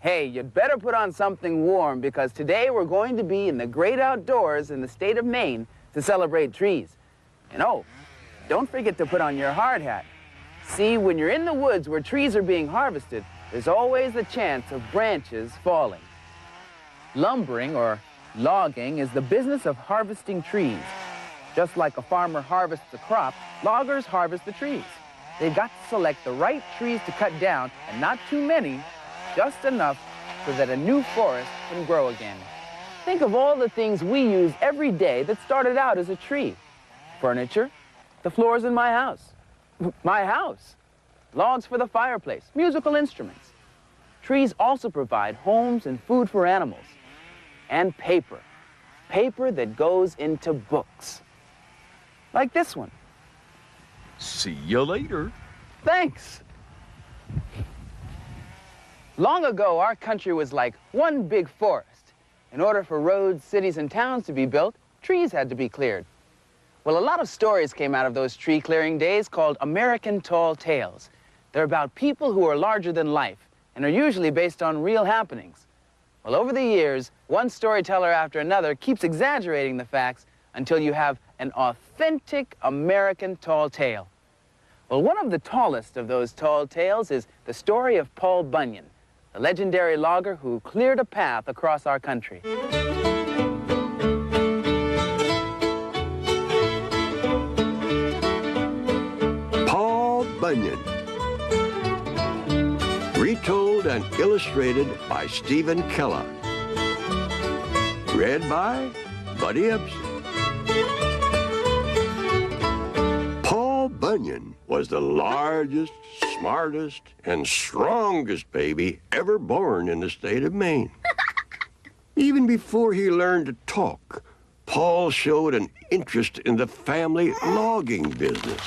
Hey, you'd better put on something warm because today we're going to be in the great outdoors in the state of Maine to celebrate trees. And oh, don't forget to put on your hard hat. See, when you're in the woods where trees are being harvested, there's always the chance of branches falling. Lumbering, or logging, is the business of harvesting trees. Just like a farmer harvests a crop, loggers harvest the trees. They've got to select the right trees to cut down, and not too many, just enough so that a new forest can grow again. Think of all the things we use every day that started out as a tree. Furniture, the floors in my house. My house. Logs for the fireplace, musical instruments. Trees also provide homes and food for animals. And paper. Paper that goes into books. Like this one. See you later. Thanks. Long ago, our country was like one big forest. In order for roads, cities, and towns to be built, trees had to be cleared. Well, a lot of stories came out of those tree clearing days called American Tall Tales. They're about people who are larger than life and are usually based on real happenings. Well, over the years, one storyteller after another keeps exaggerating the facts until you have an authentic American tall tale. Well, one of the tallest of those tall tales is the story of Paul Bunyan, the legendary logger who cleared a path across our country. Paul Bunyan. Retold and illustrated by Stephen Keller. Read by Buddy Epson. Paul Bunyan was the largest, smartest, and strongest baby ever born in the state of Maine. Even before he learned to talk, Paul showed an interest in the family logging business.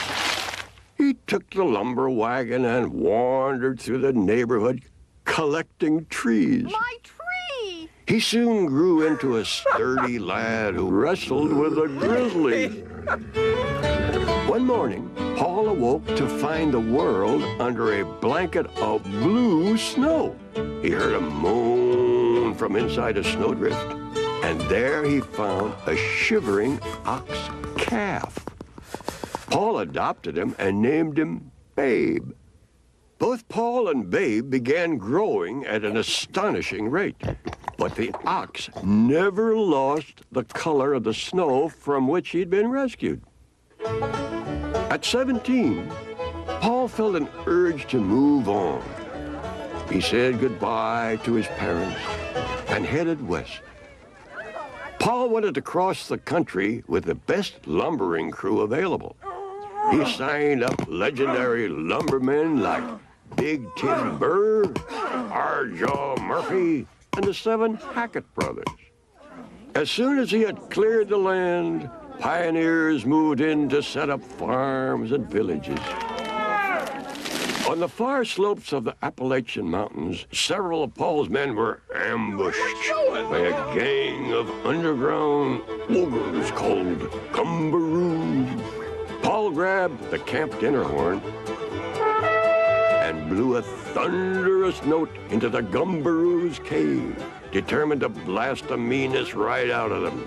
He took the lumber wagon and wandered through the neighborhood collecting trees. My tree! He soon grew into a sturdy lad who wrestled with a grizzly. One morning, Paul awoke to find the world under a blanket of blue snow. He heard a moan from inside a snowdrift, and there he found a shivering ox calf. Paul adopted him and named him Babe. Both Paul and Babe began growing at an astonishing rate, but the ox never lost the color of the snow from which he'd been rescued. At 17, Paul felt an urge to move on. He said goodbye to his parents and headed west. Paul wanted to cross the country with the best lumbering crew available. He signed up legendary lumbermen like Big Tim Burr, R. Murphy, and the 7 Hackett brothers. As soon as he had cleared the land, pioneers moved in to set up farms and villages. On the far slopes of the Appalachian Mountains, several of Paul's men were ambushed by a gang of underground ogres called gumbaroos. Paul grabbed the camp dinner horn and blew a thunderous note into the gumbaroos' cave, determined to blast the meanness right out of them.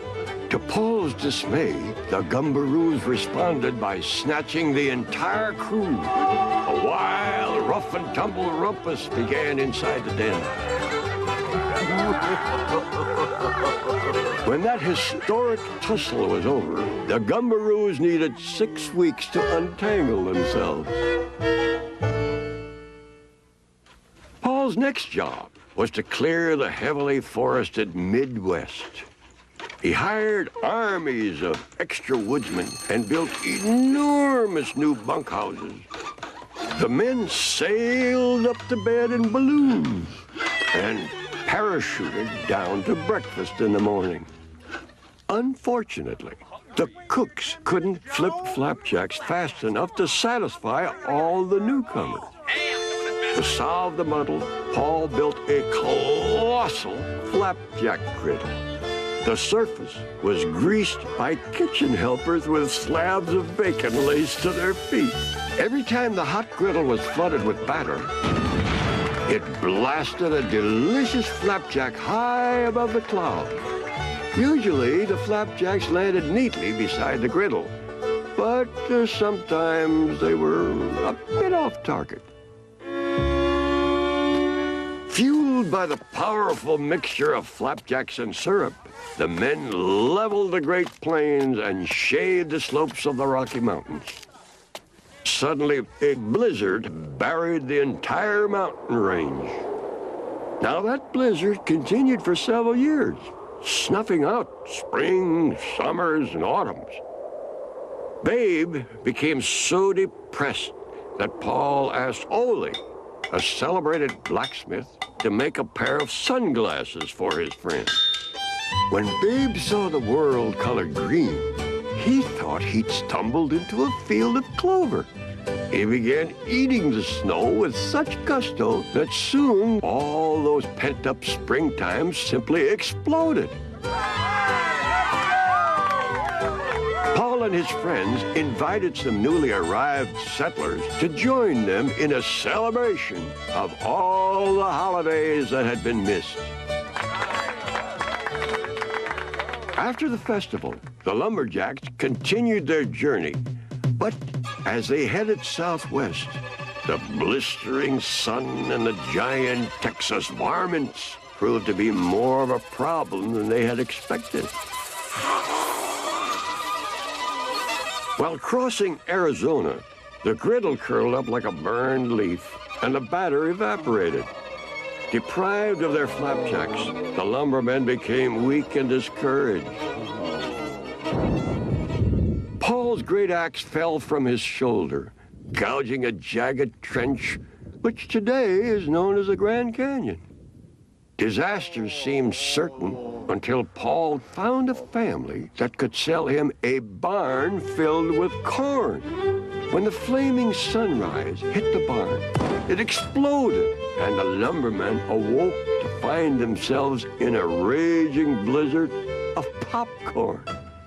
To Paul's dismay, the gumbaroos responded by snatching the entire crew. A wild, rough and tumble rumpus began inside the den. When that historic tussle was over, the gumbaroos needed 6 weeks to untangle themselves. Paul's next job was to clear the heavily forested Midwest. He hired armies of extra woodsmen and built enormous new bunkhouses. The men sailed up to bed in balloons and parachuted down to breakfast in the morning. Unfortunately, the cooks couldn't flip flapjacks fast enough to satisfy all the newcomers. To solve the muddle, Paul built a colossal flapjack griddle. The surface was greased by kitchen helpers with slabs of bacon laced to their feet. Every time the hot griddle was flooded with batter, It blasted a delicious flapjack high above the clouds. Usually, the flapjacks landed neatly beside the griddle, but sometimes they were a bit off target. Fueled by the powerful mixture of flapjacks and syrup, the men leveled the Great Plains and shaded the slopes of the Rocky Mountains. Suddenly, a blizzard buried the entire mountain range. Now, that blizzard continued for several years, snuffing out spring, summers, and autumns. Babe became so depressed that Paul asked Ole, a celebrated blacksmith, to make a pair of sunglasses for his friend. When Babe saw the world colored green, he thought he'd stumbled into a field of clover. He began eating the snow with such gusto that soon all those pent-up springtimes simply exploded. Paul and his friends invited some newly arrived settlers to join them in a celebration of all the holidays that had been missed. After the festival, the lumberjacks continued their journey, but as they headed southwest, the blistering sun and the giant Texas varmints proved to be more of a problem than they had expected. While crossing Arizona, the griddle curled up like a burned leaf, and the batter evaporated. Deprived of their flapjacks, the lumbermen became weak and discouraged. Paul's great axe fell from his shoulder, gouging a jagged trench, which today is known as the Grand Canyon. Disaster seemed certain until Paul found a family that could sell him a barn filled with corn. When the flaming sunrise hit the barn, it exploded, and the lumbermen awoke to find themselves in a raging blizzard of popcorn.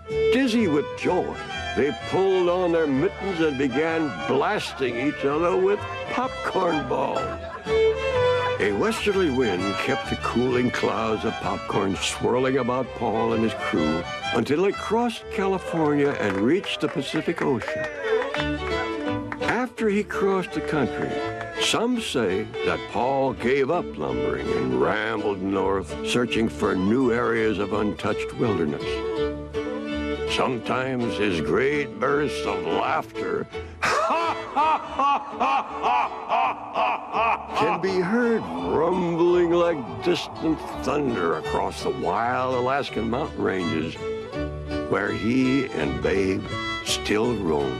Dizzy with joy, they pulled on their mittens and began blasting each other with popcorn balls. A westerly wind kept the cooling clouds of popcorn swirling about Paul and his crew until they crossed California and reached the Pacific Ocean. After he crossed the country, some say that Paul gave up lumbering and rambled north, searching for new areas of untouched wilderness. Sometimes his great bursts of laughter can be heard rumbling like distant thunder across the wild Alaskan mountain ranges, where he and Babe still roam.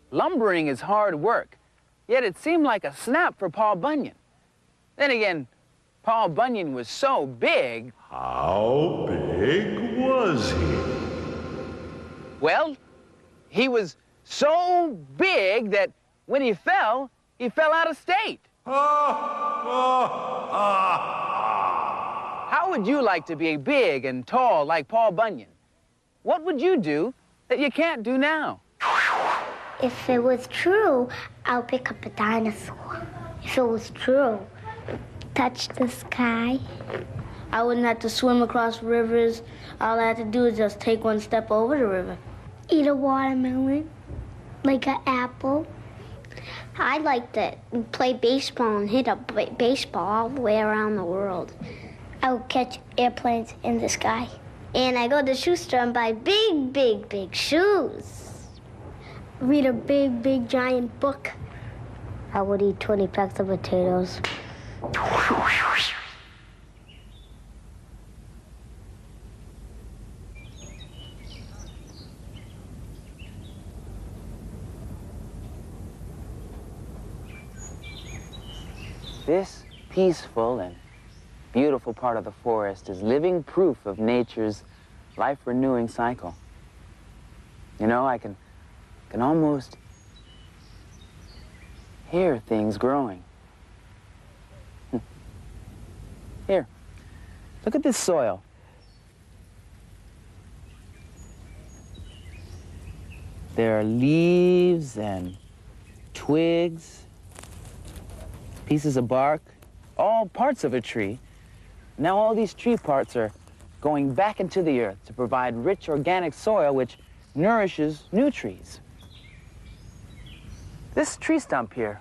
Lumbering is hard work, yet it seemed like a snap for Paul Bunyan. Then again, Paul Bunyan was so big. How big was he? Well, he was so big that when he fell out of state. How would you like to be big and tall like Paul Bunyan? What would you do that you can't do now? If it was true, I'll pick up a dinosaur. If it was true, touch the sky. I wouldn't have to swim across rivers. All I have to do is just take one step over the river. Eat a watermelon, like an apple. I like to play baseball and hit a baseball all the way around the world. I will catch airplanes in the sky. And I go to the shoe store and buy big, big, big shoes. Read a big, big, giant book. I would eat 20 packs of potatoes. This peaceful and beautiful part of the forest is living proof of nature's life-renewing cycle. You know, I can almost hear things growing. Here, look at this soil. There are leaves and twigs, pieces of bark, all parts of a tree. Now all these tree parts are going back into the earth to provide rich organic soil which nourishes new trees. This tree stump here,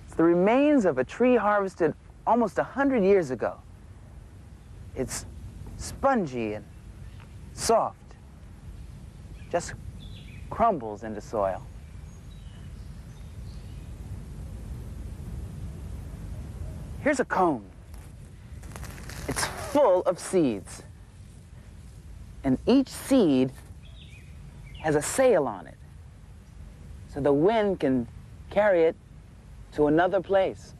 it's the remains of a tree harvested almost 100 years ago. It's spongy and soft, just crumbles into soil. Here's a cone. It's full of seeds. And each seed has a sail on it, so the wind can carry it to another place.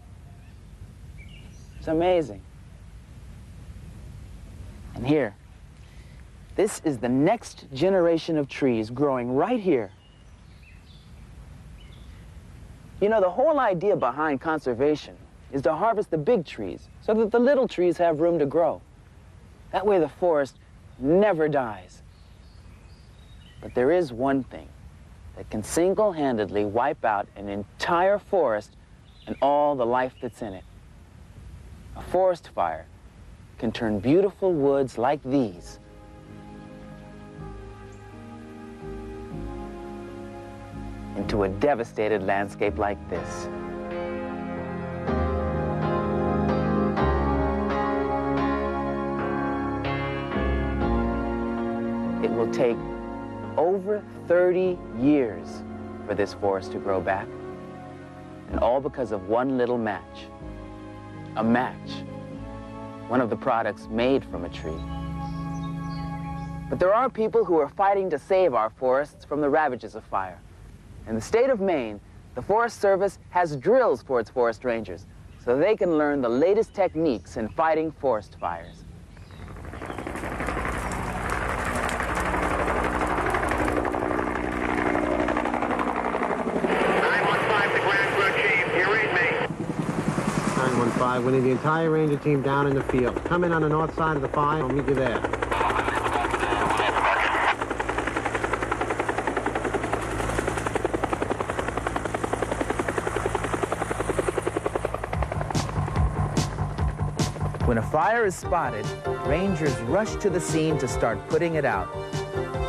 It's amazing. And here, this is the next generation of trees growing right here. You know, the whole idea behind conservation is to harvest the big trees so that the little trees have room to grow. That way the forest never dies. But there is one thing that can single-handedly wipe out an entire forest and all the life that's in it. A forest fire can turn beautiful woods like these into a devastated landscape like this. It will take over 30 years for this forest to grow back, and all because of one little match. A match, one of the products made from a tree. But there are people who are fighting to save our forests from the ravages of fire. In the state of Maine, the Forest Service has drills for its forest rangers so they can learn the latest techniques in fighting forest fires. We need the entire ranger team down in the field. Come in on the north side of the fire. I'll meet you there. When a fire is spotted, rangers rush to the scene to start putting it out.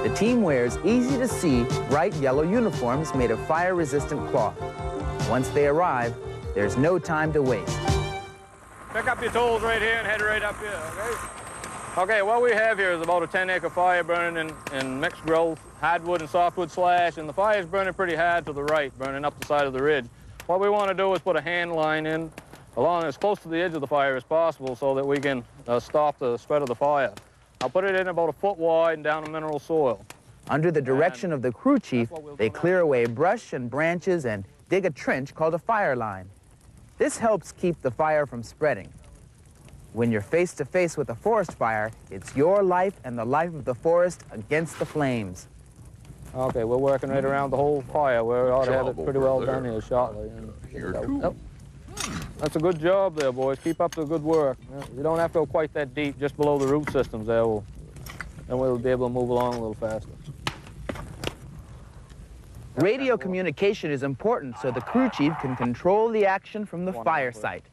The team wears easy-to-see bright yellow uniforms made of fire-resistant cloth. Once they arrive, there's no time to waste. Pick up your tools right here and head right up here, okay? Okay, what we have here is about a 10-acre fire burning in mixed growth, hardwood and softwood slash, and the fire is burning pretty hard to the right, burning up the side of the ridge. What we want to do is put a hand line in along as close to the edge of the fire as possible so that we can stop the spread of the fire. I'll put it in about a foot wide and down in mineral soil. Under the direction of the crew chief, they clear away brush and branches and dig a trench called a fire line. This helps keep the fire from spreading. When you're face to face with a forest fire, it's your life and the life of the forest against the flames. Okay, we're working right around the whole fire. We ought to have it pretty well done here shortly. That's a good job there, boys. Keep up the good work. You don't have to go quite that deep, just below the root systems there. Then we'll be able to move along a little faster. Radio communication is important so the crew chief can control the action from the fire site.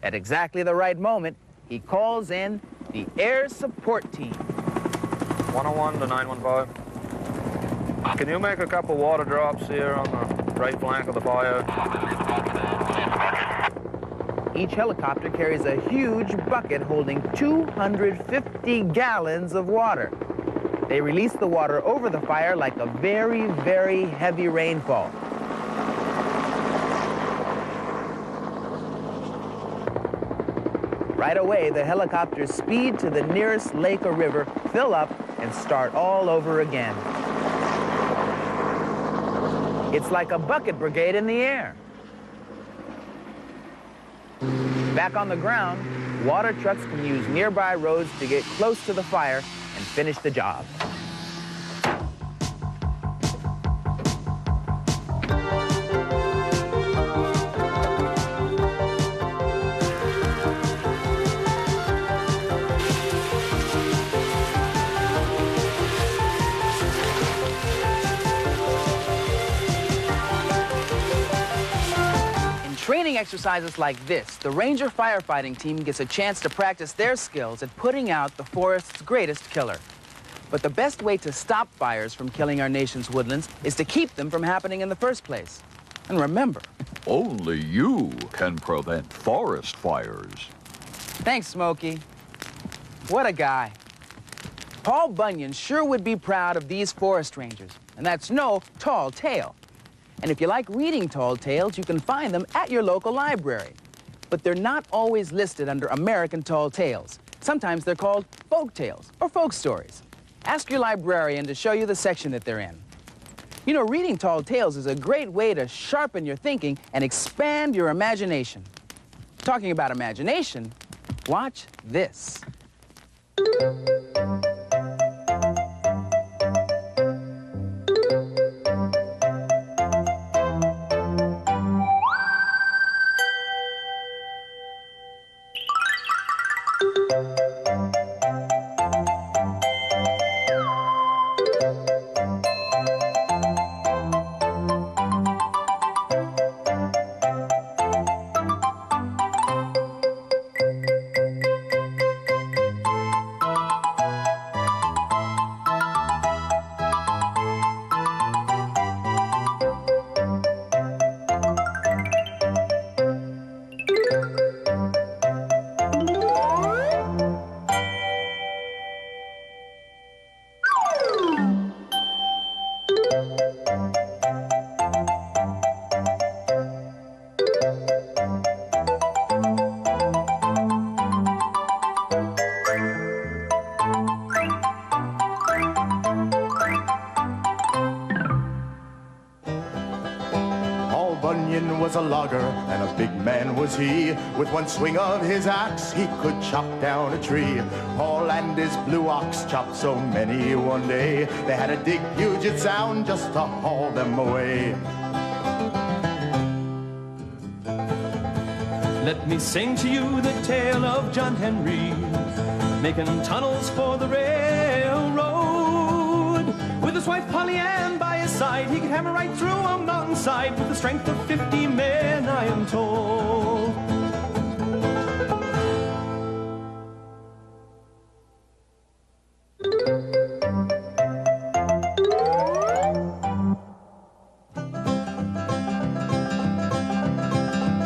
At exactly the right moment, he calls in the air support team. 101 to 915. Can you make a couple water drops here on the right flank of the fire? Each helicopter carries a huge bucket holding 250 gallons of water. They release the water over the fire like a very, very heavy rainfall. Right away, the helicopters speed to the nearest lake or river, fill up, and start all over again. It's like a bucket brigade in the air. Back on the ground, water trucks can use nearby roads to get close to the fire and finish the job. exercises like this, the ranger firefighting team gets a chance to practice their skills at putting out the forest's greatest killer. But the best way to stop fires from killing our nation's woodlands is to keep them from happening in the first place. And remember, Only you can prevent forest fires. thanks, Smokey. What a guy. Paul Bunyan sure would be proud of these forest rangers, and that's no tall tale. And if you like reading tall tales, you can find them at your local library. But they're not always listed under American tall tales. Sometimes they're called folk tales or folk stories. Ask your librarian to show you the section that they're in. You know, reading tall tales is a great way to sharpen your thinking and expand your imagination. Talking about imagination, watch this. Bunyan was a logger, and a big man was he. With one swing of his axe, he could chop down a tree. Paul and his blue ox chopped so many one day, they had to dig Puget Sound just to haul them away. Let me sing to you the tale of John Henry, making tunnels for the railroad. With his wife Polly Ann by his side, he could hammer right through a mountainside with the strength of 50 men, I am told.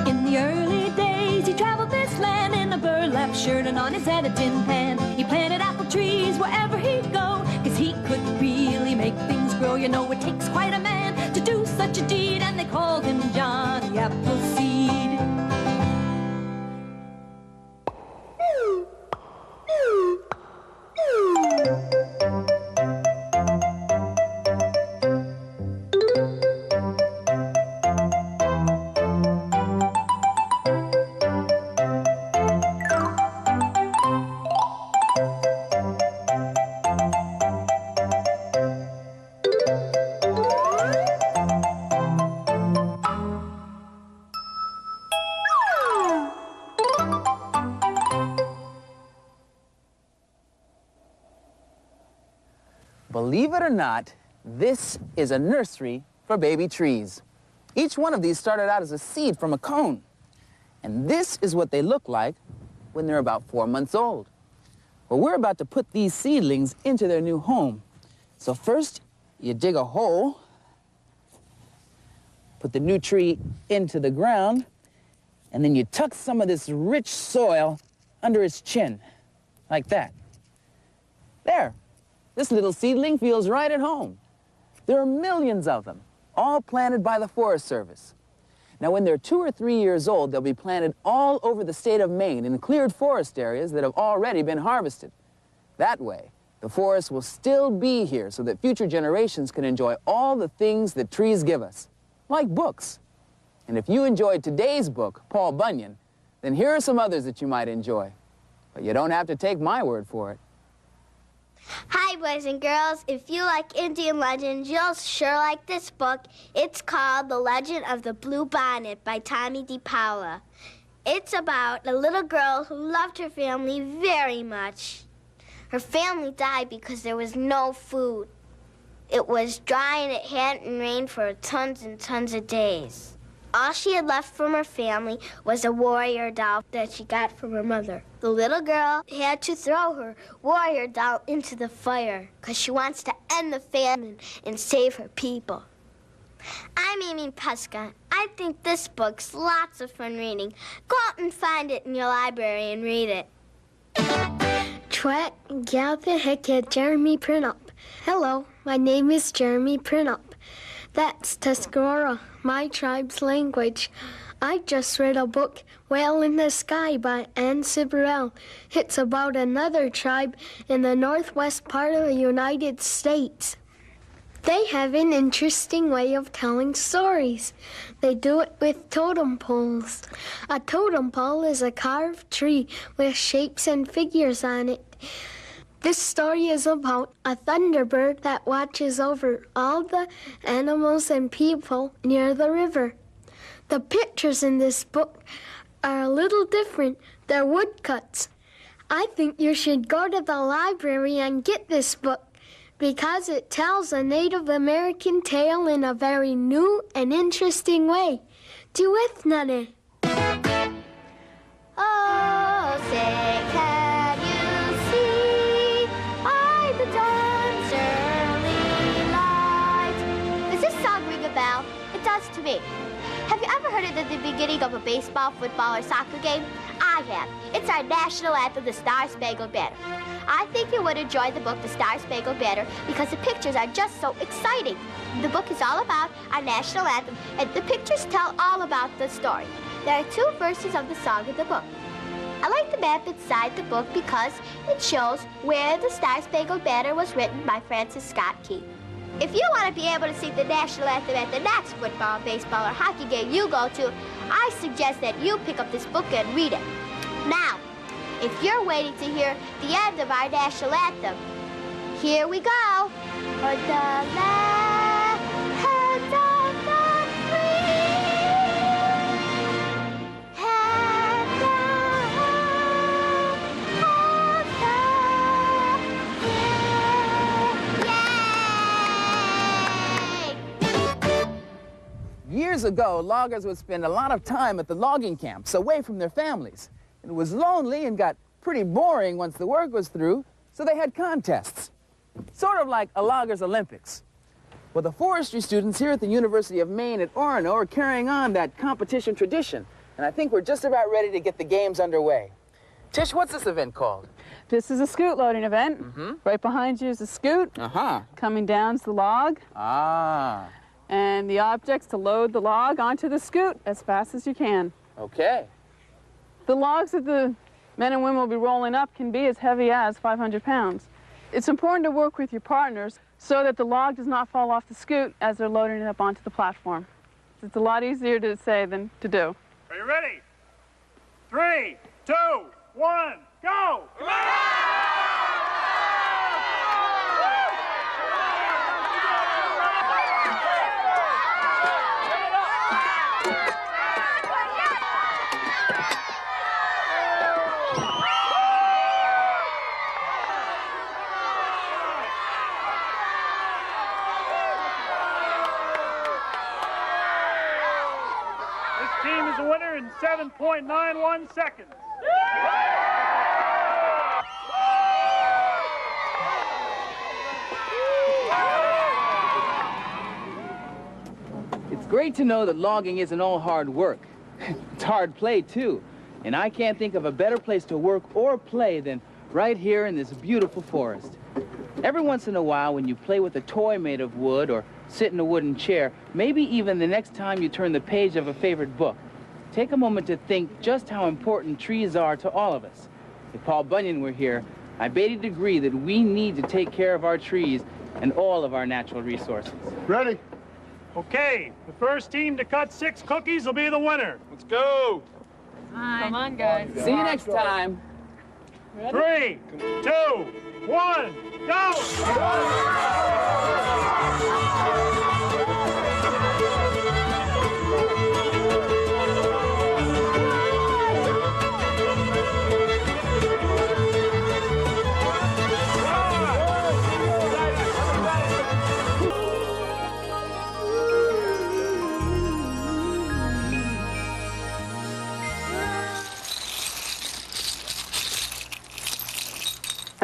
In the early days, he traveled this land in a burlap shirt and on his head a tin pan. He planted apple trees wherever he'd go, 'cause he could really make things grow. You know, it takes quite a man to do such a deed, and they called him Johnny Appleseed. Believe it or not, this is a nursery for baby trees. Each one of these started out as a seed from a cone. And this is what they look like when they're about 4 months old. Well, we're about to put these seedlings into their new home. So first, you dig a hole, put the new tree into the ground, and then you tuck some of this rich soil under its chin, like that. There. This little seedling feels right at home. There are millions of them, all planted by the Forest Service. Now, when they're 2 or 3 years old, they'll be planted all over the state of Maine in cleared forest areas that have already been harvested. That way, the forest will still be here so that future generations can enjoy all the things that trees give us, like books. And if you enjoyed today's book, Paul Bunyan, then here are some others that you might enjoy. But you don't have to take my word for it. Hi, boys and girls. If you like Indian legends, you'll sure like this book. It's called The Legend of the Blue Bonnet by Tommy DePaula. It's about a little girl who loved her family very much. Her family died because there was no food. It was dry and it hadn't rained for tons and tons of days. All she had left from her family was a warrior doll that she got from her mother. The little girl had to throw her warrior doll into the fire because she wants to end the famine and save her people. I'm Amy Pesca. I think this book's lots of fun reading. Go out and find it in your library and read it. Twat Gatha Heket Jeremy Printup. Hello, my name is Jeremy Printup. That's Tuscarora, my tribe's language. I just read a book, Whale in the Sky by Anne Sibrel. It's about another tribe in the northwest part of the United States. They have an interesting way of telling stories. They do it with totem poles. A totem pole is a carved tree with shapes and figures on it. This story is about a thunderbird that watches over all the animals and people near the river. The pictures in this book are a little different. They're woodcuts. I think you should go to the library and get this book because it tells a Native American tale in a very new and interesting way. Duet Nane. Oh, say can you see by the dawn's early light? Does this song ring a bell? It does to me. Have you ever heard it at the beginning of a baseball, football, or soccer game? I have. It's our national anthem, the Star Spangled Banner. I think you would enjoy the book, The Star Spangled Banner, because the pictures are just so exciting. The book is all about our national anthem, and the pictures tell all about the story. There are 2 verses of the song in the book. I like the map inside the book because it shows where the Star Spangled Banner was written by Francis Scott Key. If you want to be able to sing the national anthem at the next football, baseball, or hockey game you go to, I suggest that you pick up this book and read it. Now, if you're waiting to hear the end of our national anthem, here we go. For the land of the free and the home of the Yay! Years ago, loggers would spend a lot of time at the logging camps, away from their families. It was lonely and got pretty boring once the work was through, so they had contests. Sort of like a Loggers Olympics. Well, the forestry students here at the University of Maine at Orono are carrying on that competition tradition, and I think we're just about ready to get the games underway. Tish, what's this event called? This is a scoot loading event. Right behind you is a scoot. Coming down is the log. And the object's to load the log onto the scoot as fast as you can. Okay. The logs that the men and women will be rolling up can be as heavy as 500 pounds. It's important to work with your partners so that the log does not fall off the scoot as they're loading it up onto the platform. It's a lot easier to say than to do. Are you ready? 3, 2, 1, go! Team is a winner in 7.91 seconds. It's great to know that logging isn't all hard work. It's hard play, too. And I can't think of a better place to work or play than right here in this beautiful forest. Every once in a while, when you play with a toy made of wood or sit in a wooden chair, maybe even the next time you turn the page of a favorite book, take a moment to think just how important trees are to all of us. If Paul Bunyan were here, I bet he'd agree that we need to take care of our trees and all of our natural resources. Ready? Okay, the first team to cut 6 cookies will be the winner. Let's go. Come on, guys. See you next time. 3, 2, 1, go!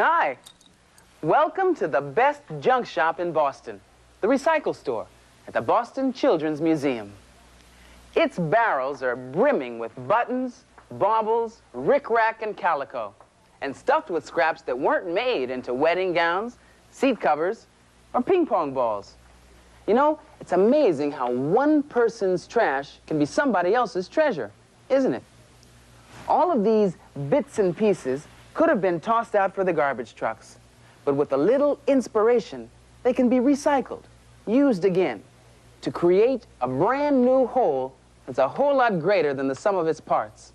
Hi. Welcome to the best junk shop in Boston, the Recycle Store at the Boston Children's Museum. Its barrels are brimming with buttons, baubles, rickrack, and calico, and stuffed with scraps that weren't made into wedding gowns, seat covers, or ping pong balls. You know, it's amazing how one person's trash can be somebody else's treasure, isn't it? All of these bits and pieces could have been tossed out for the garbage trucks, but with a little inspiration, they can be recycled, used again, to create a brand new whole that's a whole lot greater than the sum of its parts.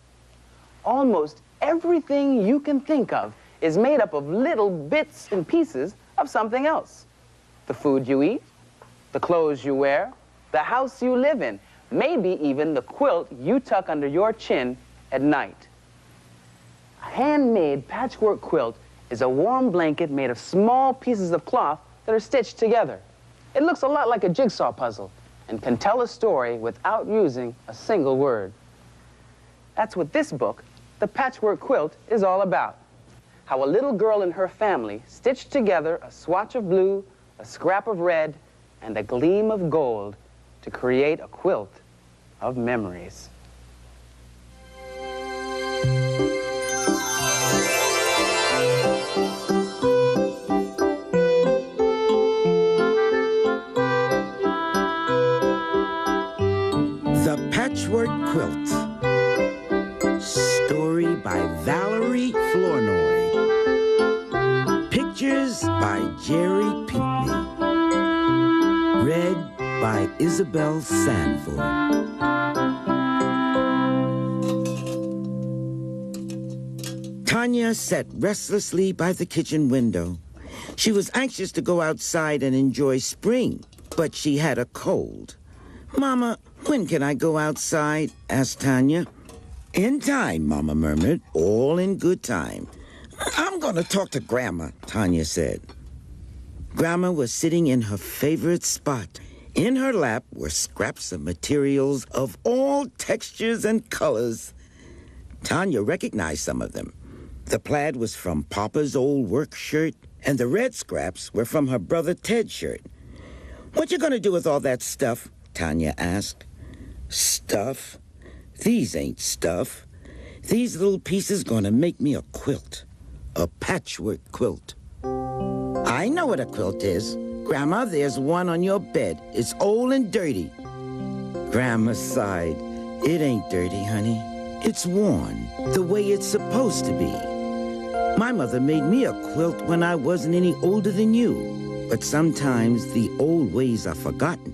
Almost everything you can think of is made up of little bits and pieces of something else. The food you eat, the clothes you wear, the house you live in, maybe even the quilt you tuck under your chin at night. A handmade patchwork quilt is a warm blanket made of small pieces of cloth that are stitched together. It looks a lot like a jigsaw puzzle and can tell a story without using a single word. That's what this book, The Patchwork Quilt, is all about. How a little girl and her family stitched together a swatch of blue, a scrap of red, and a gleam of gold to create a quilt of memories. The Patchwork Quilt. Story by Valerie Flournoy. Pictures by Jerry Pinkney. Read by Isabel Sanford. Tanya sat restlessly by the kitchen window. She was anxious to go outside and enjoy spring, but she had a cold. "Mama, when can I go outside?" asked Tanya. "In time," Mama murmured, "all in good time." "I'm going to talk to Grandma," Tanya said. Grandma was sitting in her favorite spot. In her lap were scraps of materials of all textures and colors. Tanya recognized some of them. The plaid was from Papa's old work shirt, and the red scraps were from her brother Ted's shirt. "What you going to do with all that stuff?" Tanya asked. "Stuff? These ain't stuff. These little pieces gonna make me a quilt. A patchwork quilt." "I know what a quilt is. Grandma, there's one on your bed. It's old and dirty." Grandma sighed. "It ain't dirty, honey. It's worn, the way it's supposed to be. My mother made me a quilt when I wasn't any older than you, but sometimes the old ways are forgotten."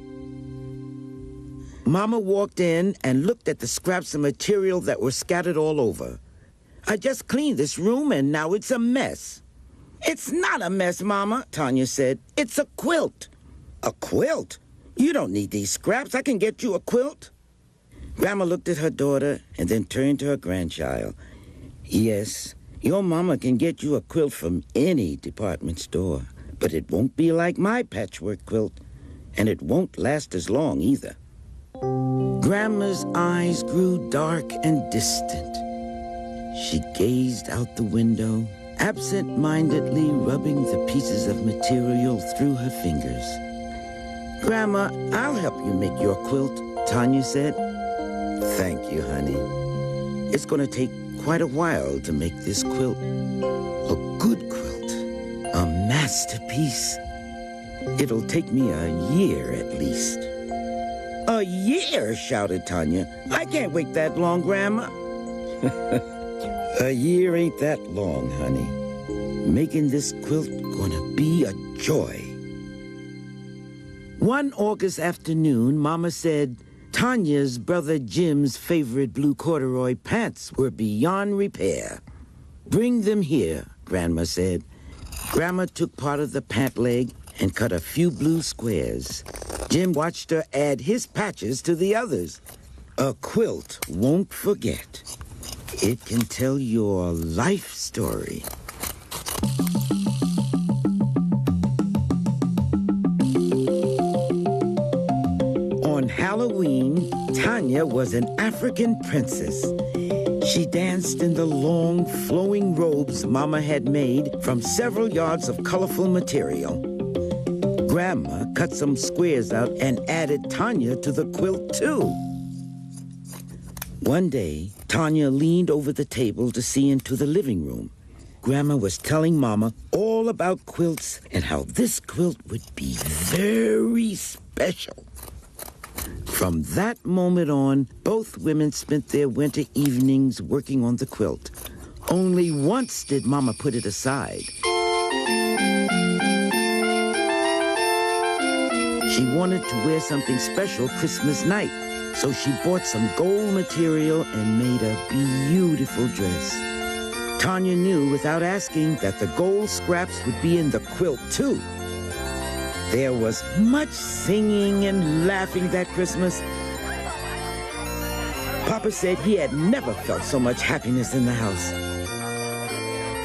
Mama walked in and looked at the scraps of material that were scattered all over. "I just cleaned this room and now it's a mess." "It's not a mess, Mama," Tanya said. "It's a quilt." "A quilt? You don't need these scraps. I can get you a quilt." Grandma looked at her daughter and then turned to her grandchild. "Yes, your mama can get you a quilt from any department store, but it won't be like my patchwork quilt, and it won't last as long either." Grandma's eyes grew dark and distant. She gazed out the window, absent-mindedly rubbing the pieces of material through her fingers. "Grandma, I'll help you make your quilt," Tanya said. "Thank you, honey. It's going to take quite a while to make this quilt. A good quilt. A masterpiece. It'll take me a year at least." "A year?" shouted Tanya. "I can't wait that long, Grandma." "A year ain't that long, honey. Making this quilt gonna be a joy." One August afternoon, Mama said Tanya's brother Jim's favorite blue corduroy pants were beyond repair. "Bring them here," Grandma said. Grandma took part of the pant leg and cut a few blue squares. Jim watched her add his patches to the others. A quilt won't forget. It can tell your life story. On Halloween, Tanya was an African princess. She danced in the long, flowing robes Mama had made from several yards of colorful material. Grandma cut some squares out and added Tanya to the quilt, too. One day, Tanya leaned over the table to see into the living room. Grandma was telling Mama all about quilts and how this quilt would be very special. From that moment on, both women spent their winter evenings working on the quilt. Only once did Mama put it aside. She wanted to wear something special Christmas night, so she bought some gold material and made a beautiful dress. Tanya knew without asking that the gold scraps would be in the quilt, too. There was much singing and laughing that Christmas. Papa said he had never felt so much happiness in the house.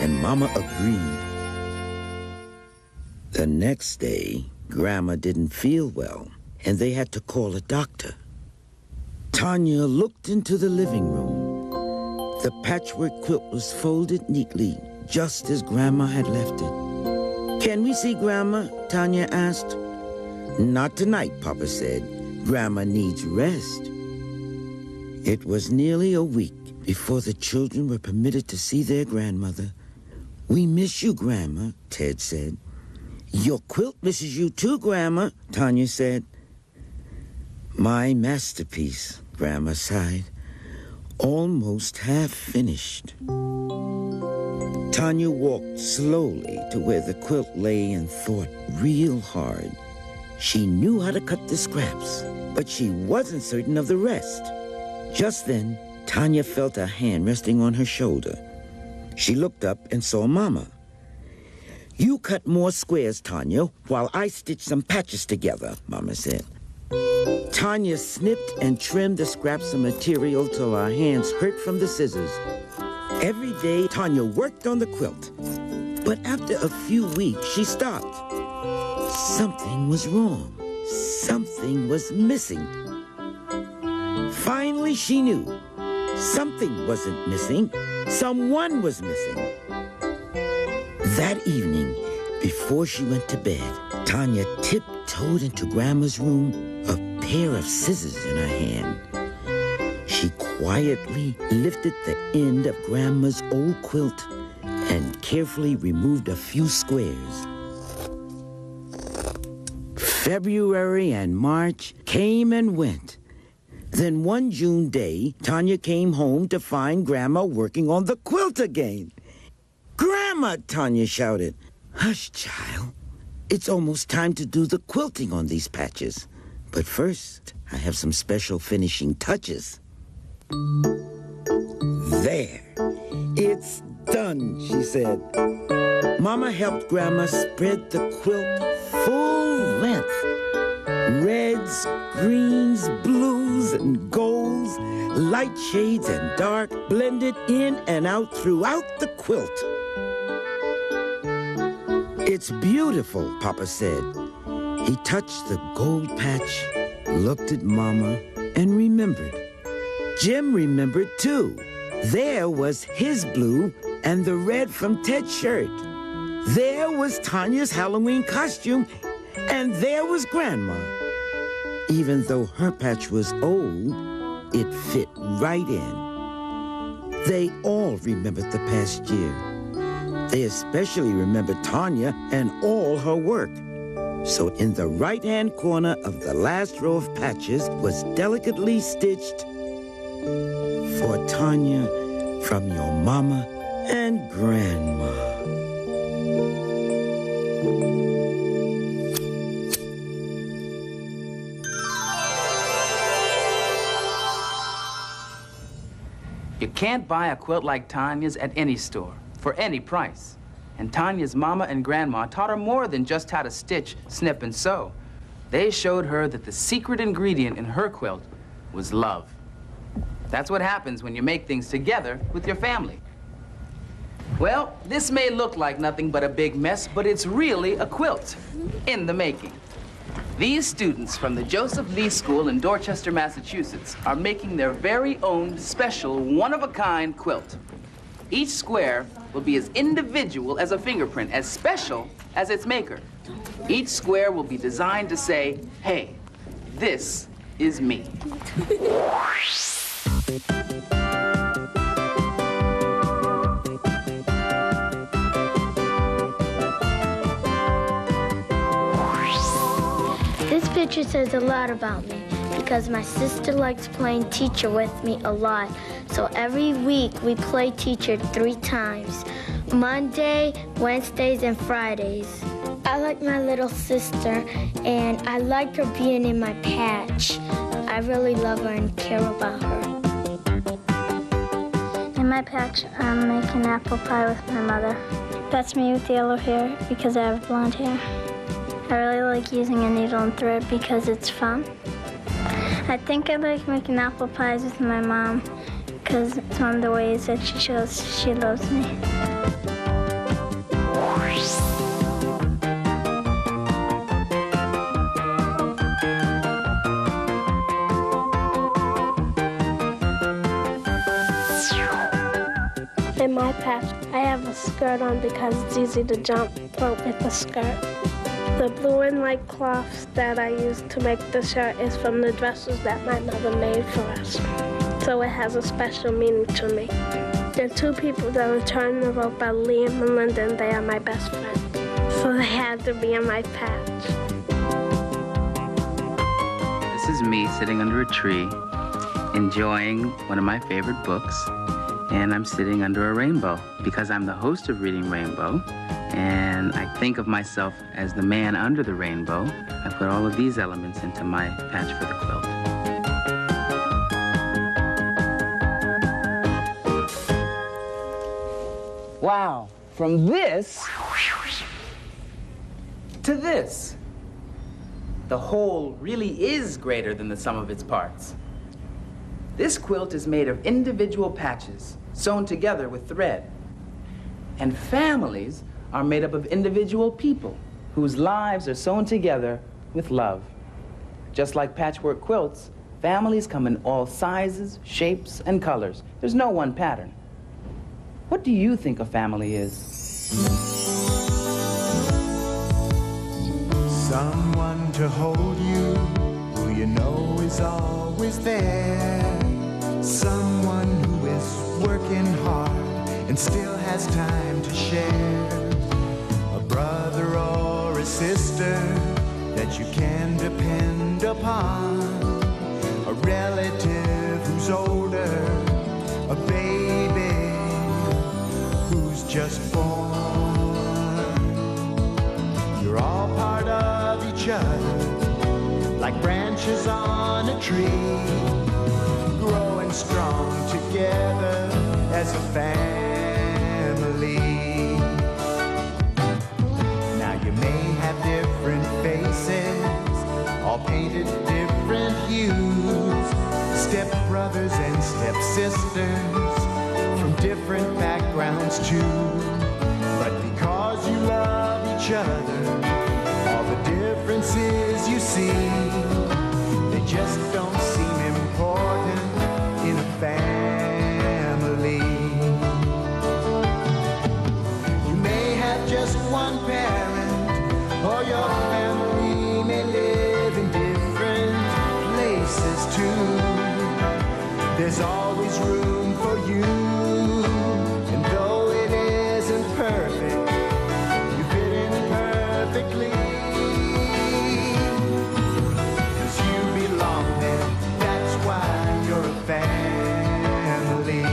And Mama agreed. The next day, Grandma didn't feel well, and they had to call a doctor. Tanya looked into the living room. The patchwork quilt was folded neatly, just as Grandma had left it. "Can we see Grandma?" Tanya asked. "Not tonight," Papa said. "Grandma needs rest." It was nearly a week before the children were permitted to see their grandmother. "We miss you, Grandma," Ted said. "Your quilt misses you too, Grandma," Tanya said. "My masterpiece," Grandma sighed. "Almost half finished." Tanya walked slowly to where the quilt lay and thought real hard. She knew how to cut the scraps, but she wasn't certain of the rest. Just then, Tanya felt a hand resting on her shoulder. She looked up and saw Mama. "You cut more squares, Tanya, while I stitch some patches together," Mama said. Tanya snipped and trimmed the scraps of material till her hands hurt from the scissors. Every day, Tanya worked on the quilt. But after a few weeks, she stopped. Something was wrong. Something was missing. Finally, she knew. Something wasn't missing. Someone was missing. That evening, before she went to bed, Tanya tiptoed into Grandma's room, a pair of scissors in her hand. She quietly lifted the end of Grandma's old quilt and carefully removed a few squares. February and March came and went. Then one June day, Tanya came home to find Grandma working on the quilt again. "Grandma!" Tanya shouted. "Hush, child. It's almost time to do the quilting on these patches. But first, I have some special finishing touches." "There. It's done," she said. Mama helped Grandma spread the quilt full length. Reds, greens, blues, and golds, light shades and dark, blended in and out throughout the quilt. "It's beautiful," Papa said. He touched the gold patch, looked at Mama, and remembered. Jim remembered, too. There was his blue and the red from Ted's shirt. There was Tanya's Halloween costume, and there was Grandma. Even though her patch was old, it fit right in. They all remembered the past year. They especially remembered Tanya and all her work. So in the right-hand corner of the last row of patches was delicately stitched, "For Tanya, from your Mama and Grandma." You can't buy a quilt like Tanya's at any store, for any price. And Tanya's Mama and Grandma taught her more than just how to stitch, snip, and sew. They showed her that the secret ingredient in her quilt was love. That's what happens when you make things together with your family. Well, this may look like nothing but a big mess, but it's really a quilt in the making. These students from the Joseph Lee School in Dorchester, Massachusetts are making their very own special one-of-a-kind quilt. Each square will be as individual as a fingerprint, as special as its maker. Each square will be designed to say, hey, this is me. This picture says a lot about me because my sister likes playing teacher with me a lot. So every week we play teacher 3 times, Monday, Wednesdays, and Fridays. I like my little sister, and I like her being in my patch. I really love her and care about her. In my patch, I'm making apple pie with my mother. That's me with yellow hair because I have blonde hair. I really like using a needle and thread because it's fun. I think I like making apple pies with my mom because it's one of the ways that she shows she loves me. In my patch, I have a skirt on because it's easy to jump rope with the skirt. The blue and white cloth that I used to make the shirt is from the dresses that my mother made for us. So it has a special meaning to me. The 2 people that are turning the rope are Liam and Linda, and they are my best friends. So they had to be in my patch. This is me sitting under a tree, enjoying one of my favorite books, and I'm sitting under a rainbow because I'm the host of Reading Rainbow. And I think of myself as the man under the rainbow. I put all of these elements into my patch for the quilt. Wow, from this to this. The whole really is greater than the sum of its parts. This quilt is made of individual patches sewn together with thread. And families are made up of individual people whose lives are sewn together with love. Just like patchwork quilts, families come in all sizes, shapes, and colors. There's no one pattern. What do you think a family is? Someone to hold you, who you know is always there. Someone who is working hard and still has time to share. A brother or a sister that you can depend upon. A relative who's older, a baby who's just born. You're all part of each other, like branches on a tree, growing strong together as a family. Now you may have different faces, all painted different hues, step brothers and step sisters from different backgrounds too. But because you love each other, all the differences you see, they just don't seem important in a family. You may have just one parent, or your family may live in different places too. There's always room for you, and though it isn't perfect, you fit in perfectly. 'Cause you belong there, that's why you're a family.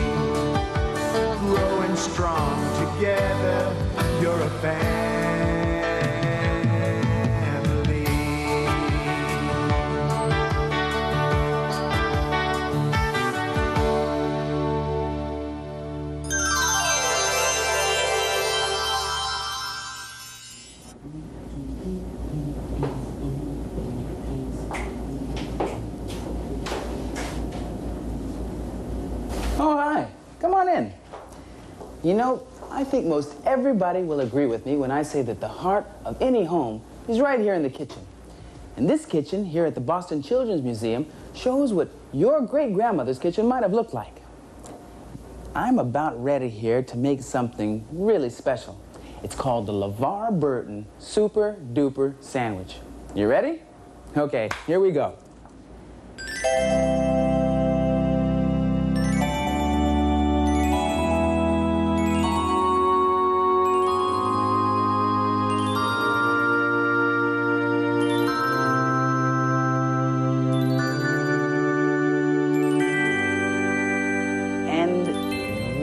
Growing strong together, you're a family. Oh, hi. Come on in. You know, I think most everybody will agree with me when I say that the heart of any home is right here in the kitchen. And this kitchen here at the Boston Children's Museum shows what your great-grandmother's kitchen might have looked like. I'm about ready here to make something really special. It's called the LeVar Burton Super Duper Sandwich. You ready? Okay, here we go.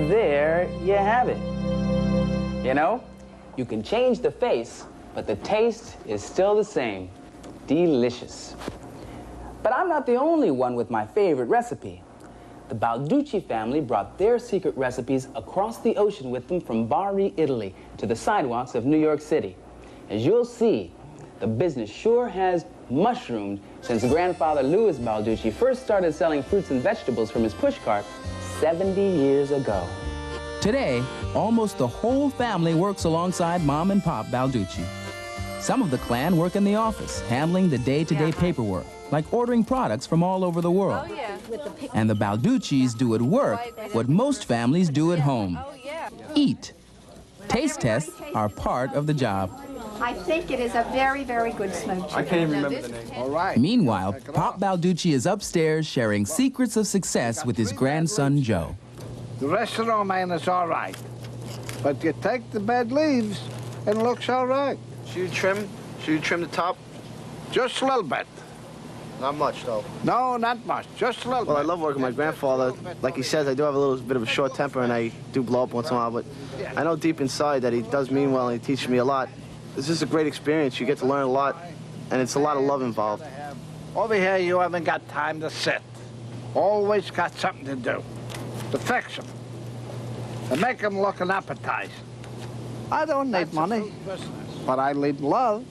There you have it. You know, you can change the face, but the taste is still the same. Delicious. But I'm not the only one with my favorite recipe. The Balducci family brought their secret recipes across the ocean with them from Bari, Italy, to the sidewalks of New York City. As you'll see, the business sure has mushroomed since grandfather Louis Balducci first started selling fruits and vegetables from his pushcart 70 years ago. Today, almost the whole family works alongside Mom and Pop Balducci. Some of the clan work in the office, handling the day-to-day paperwork, like ordering products from all over the world. And the Balduccis do at work what most families do at home. Eat. Taste tests are part of the job. I think it is a very, very good smoked chicken. I can't even remember the name. All right. Meanwhile, Pop Balducci is upstairs sharing secrets of success with his grandson, Joe. The restaurant man is all right, but you take the bad leaves and it looks all right. Should you trim the top? Just a little bit. Not much, though. No, not much. Just a little bit. Well, I love working with my grandfather. Like he says, I do have a little bit of a short temper, and I do blow up once in a while, but I know deep inside that he does mean well, and he teaches me a lot. This is a great experience. You get to learn a lot, and it's a lot of love involved. Over here, you haven't got time to sit. Always got something to do. To fix them. To make them look an appetite. I don't need money, but I need love.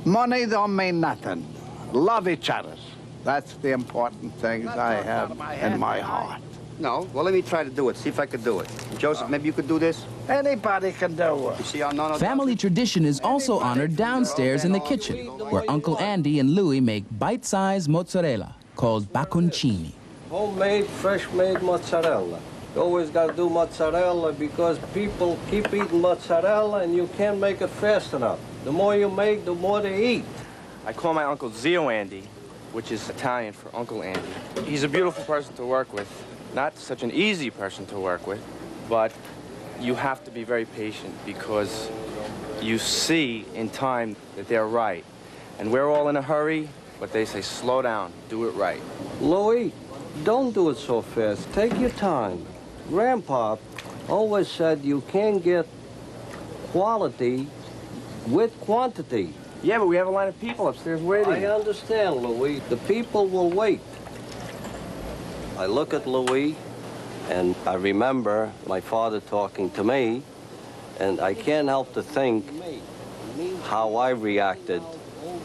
Money don't mean nothing. Love each other. That's the important things I have in my heart. No, well, let me try to do it. See if I could do it. Joseph, maybe you could do this? Anybody can do it. You see how none of Family tradition is also honored downstairs in the kitchen, where Uncle Andy and Louie make bite-sized mozzarella called bacconcini. Homemade, fresh-made mozzarella. You always got to do mozzarella because people keep eating mozzarella and you can't make it fast enough. The more you make, the more they eat. I call my uncle Zio Andy, which is Italian for Uncle Andy. He's a beautiful person to work with. Not such an easy person to work with, but you have to be very patient because you see in time that they're right. And we're all in a hurry, but they say, slow down, do it right. Louie, don't do it so fast. Take your time. Grandpa always said you can't get quality with quantity. Yeah, but we have a line of people upstairs waiting. I understand, Louie. The people will wait. I look at Louie, and I remember my father talking to me, and I can't help to think how I reacted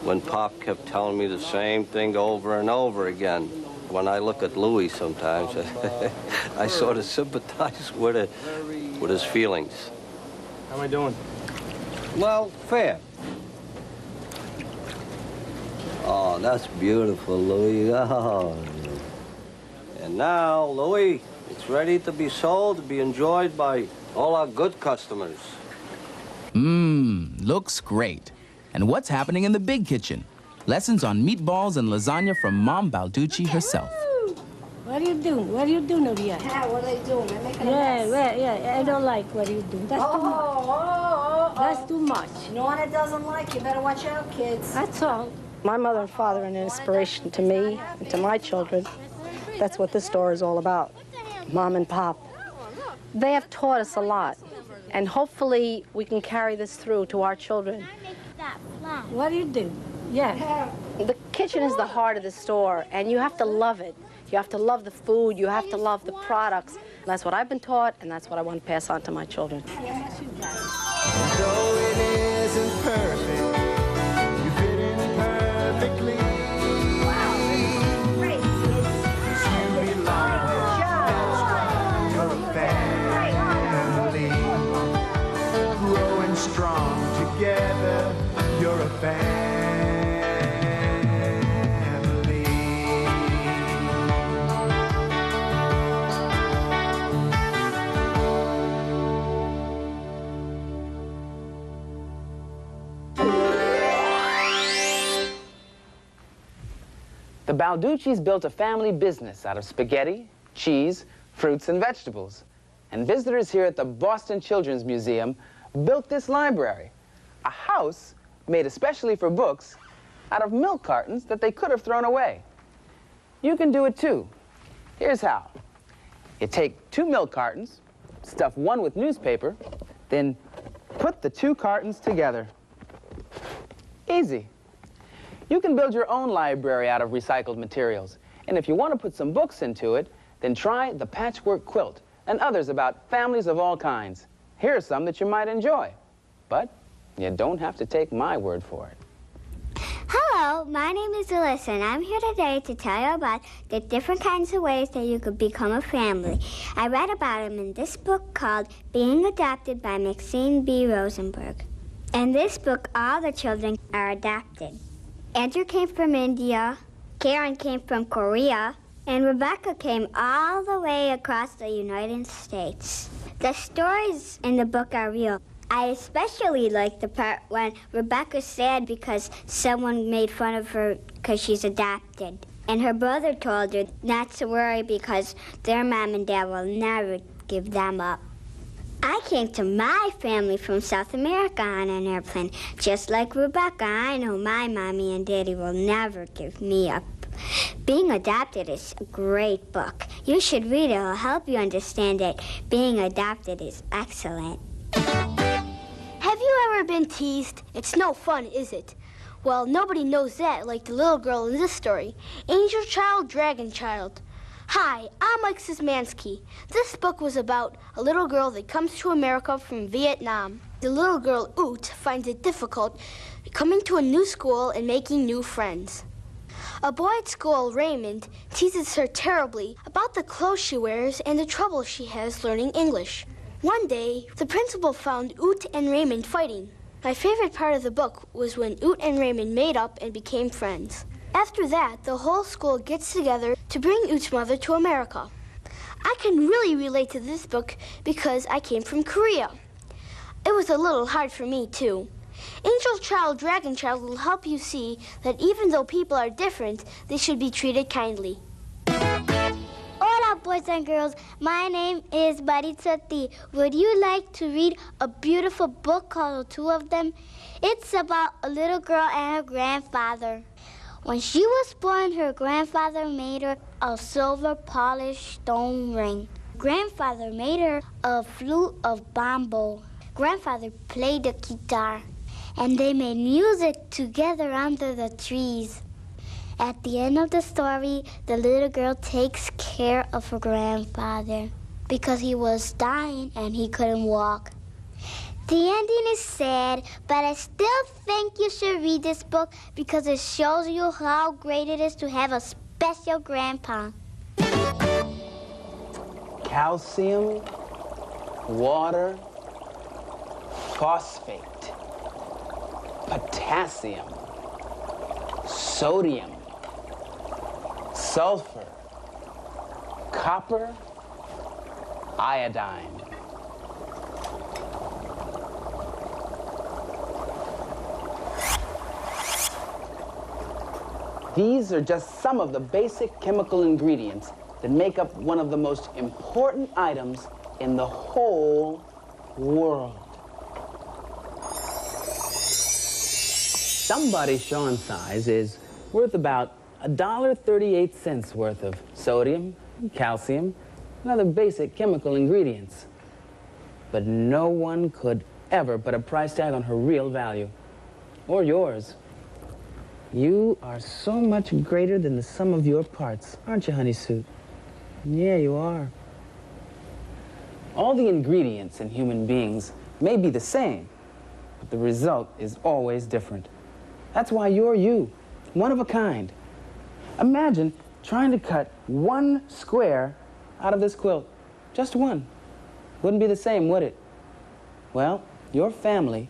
when Pop kept telling me the same thing over and over again. When I look at Louie sometimes, I sort of sympathize with his feelings. How am I doing? Well, fair. Oh, that's beautiful, Louie. Oh. And now, Louie, it's ready to be sold, to be enjoyed by all our good customers. Looks great. And what's happening in the big kitchen? Lessons on meatballs and lasagna from Mom Balducci herself. What are you doing? What are you doing over here? Yeah, what are they doing? They're making a mess. Yeah, I don't like what you're doing. That's too much. That's too much. Nonna doesn't like you. Better watch out, kids. That's all. My mother and father are an inspiration to me and to my children. That's what this store is all about. Mom and Pop. They have taught us a lot, and hopefully we can carry this through to our children. What do you do? Yeah. The kitchen is the heart of the store, and you have to love it. You have to love the food, you have to love the products. That's what I've been taught, and that's what I want to pass on to my children. Though it isn't perfect, you fit in perfectly. You belong, that's why you're a family. Growing strong together, you're a family. The Balducci's built a family business out of spaghetti, cheese, fruits, and vegetables. And visitors here at the Boston Children's Museum built this library, a house made especially for books out of milk cartons that they could have thrown away. You can do it too. Here's how. You take 2 milk cartons, stuff one with newspaper, then put the 2 cartons together. Easy. You can build your own library out of recycled materials. And if you want to put some books into it, then try the patchwork quilt and others about families of all kinds. Here are some that you might enjoy. But you don't have to take my word for it. Hello, my name is Alyssa, and I'm here today to tell you about the different kinds of ways that you could become a family. I read about them in this book called Being Adopted by Maxine B. Rosenberg. In this book, all the children are adopted. Andrew came from India, Karen came from Korea, and Rebecca came all the way across the United States. The stories in the book are real. I especially like the part when Rebecca's sad because someone made fun of her because she's adopted. And her brother told her not to worry because their mom and dad will never give them up. I came to my family from South America on an airplane. Just like Rebecca, I know my mommy and daddy will never give me up. Being Adopted is a great book. You should read it. It'll help you understand that being adopted is excellent. Have you ever been teased? It's no fun, is it? Well, nobody knows that like the little girl in this story, Angel Child, Dragon Child. Hi, I'm Mike Szymanski. This book was about a little girl that comes to America from Vietnam. The little girl, Oot, finds it difficult coming to a new school and making new friends. A boy at school, Raymond, teases her terribly about the clothes she wears and the trouble she has learning English. One day, the principal found Oot and Raymond fighting. My favorite part of the book was when Oot and Raymond made up and became friends. After that, the whole school gets together to bring Oot's mother to America. I can really relate to this book because I came from Korea. It was a little hard for me, too. Angel Child, Dragon Child will help you see that even though people are different, they should be treated kindly. Hola, boys and girls. My name is Maritza T. Would you like to read a beautiful book called The Two of Them? It's about a little girl and her grandfather. When she was born, her grandfather made her a silver polished stone ring. Grandfather made her a flute of bamboo. Grandfather played the guitar, and they made music together under the trees. At the end of the story, the little girl takes care of her grandfather because he was dying and he couldn't walk. The ending is sad, but I still think you should read this book because it shows you how great it is to have a special grandpa. Calcium, water, phosphate, potassium, sodium, sulfur, copper, iodine. These are just some of the basic chemical ingredients that make up one of the most important items in the whole world. Somebody's Sean size is worth about $1.38 worth of sodium, calcium, and other basic chemical ingredients. But no one could ever put a price tag on her real value, or yours. You are so much greater than the sum of your parts, aren't you, honey suit? Yeah, you are. All the ingredients in human beings may be the same, but the result is always different. That's why you're you, one of a kind. Imagine trying to cut one square out of this quilt. Just one. Wouldn't be the same, would it? Well, your family,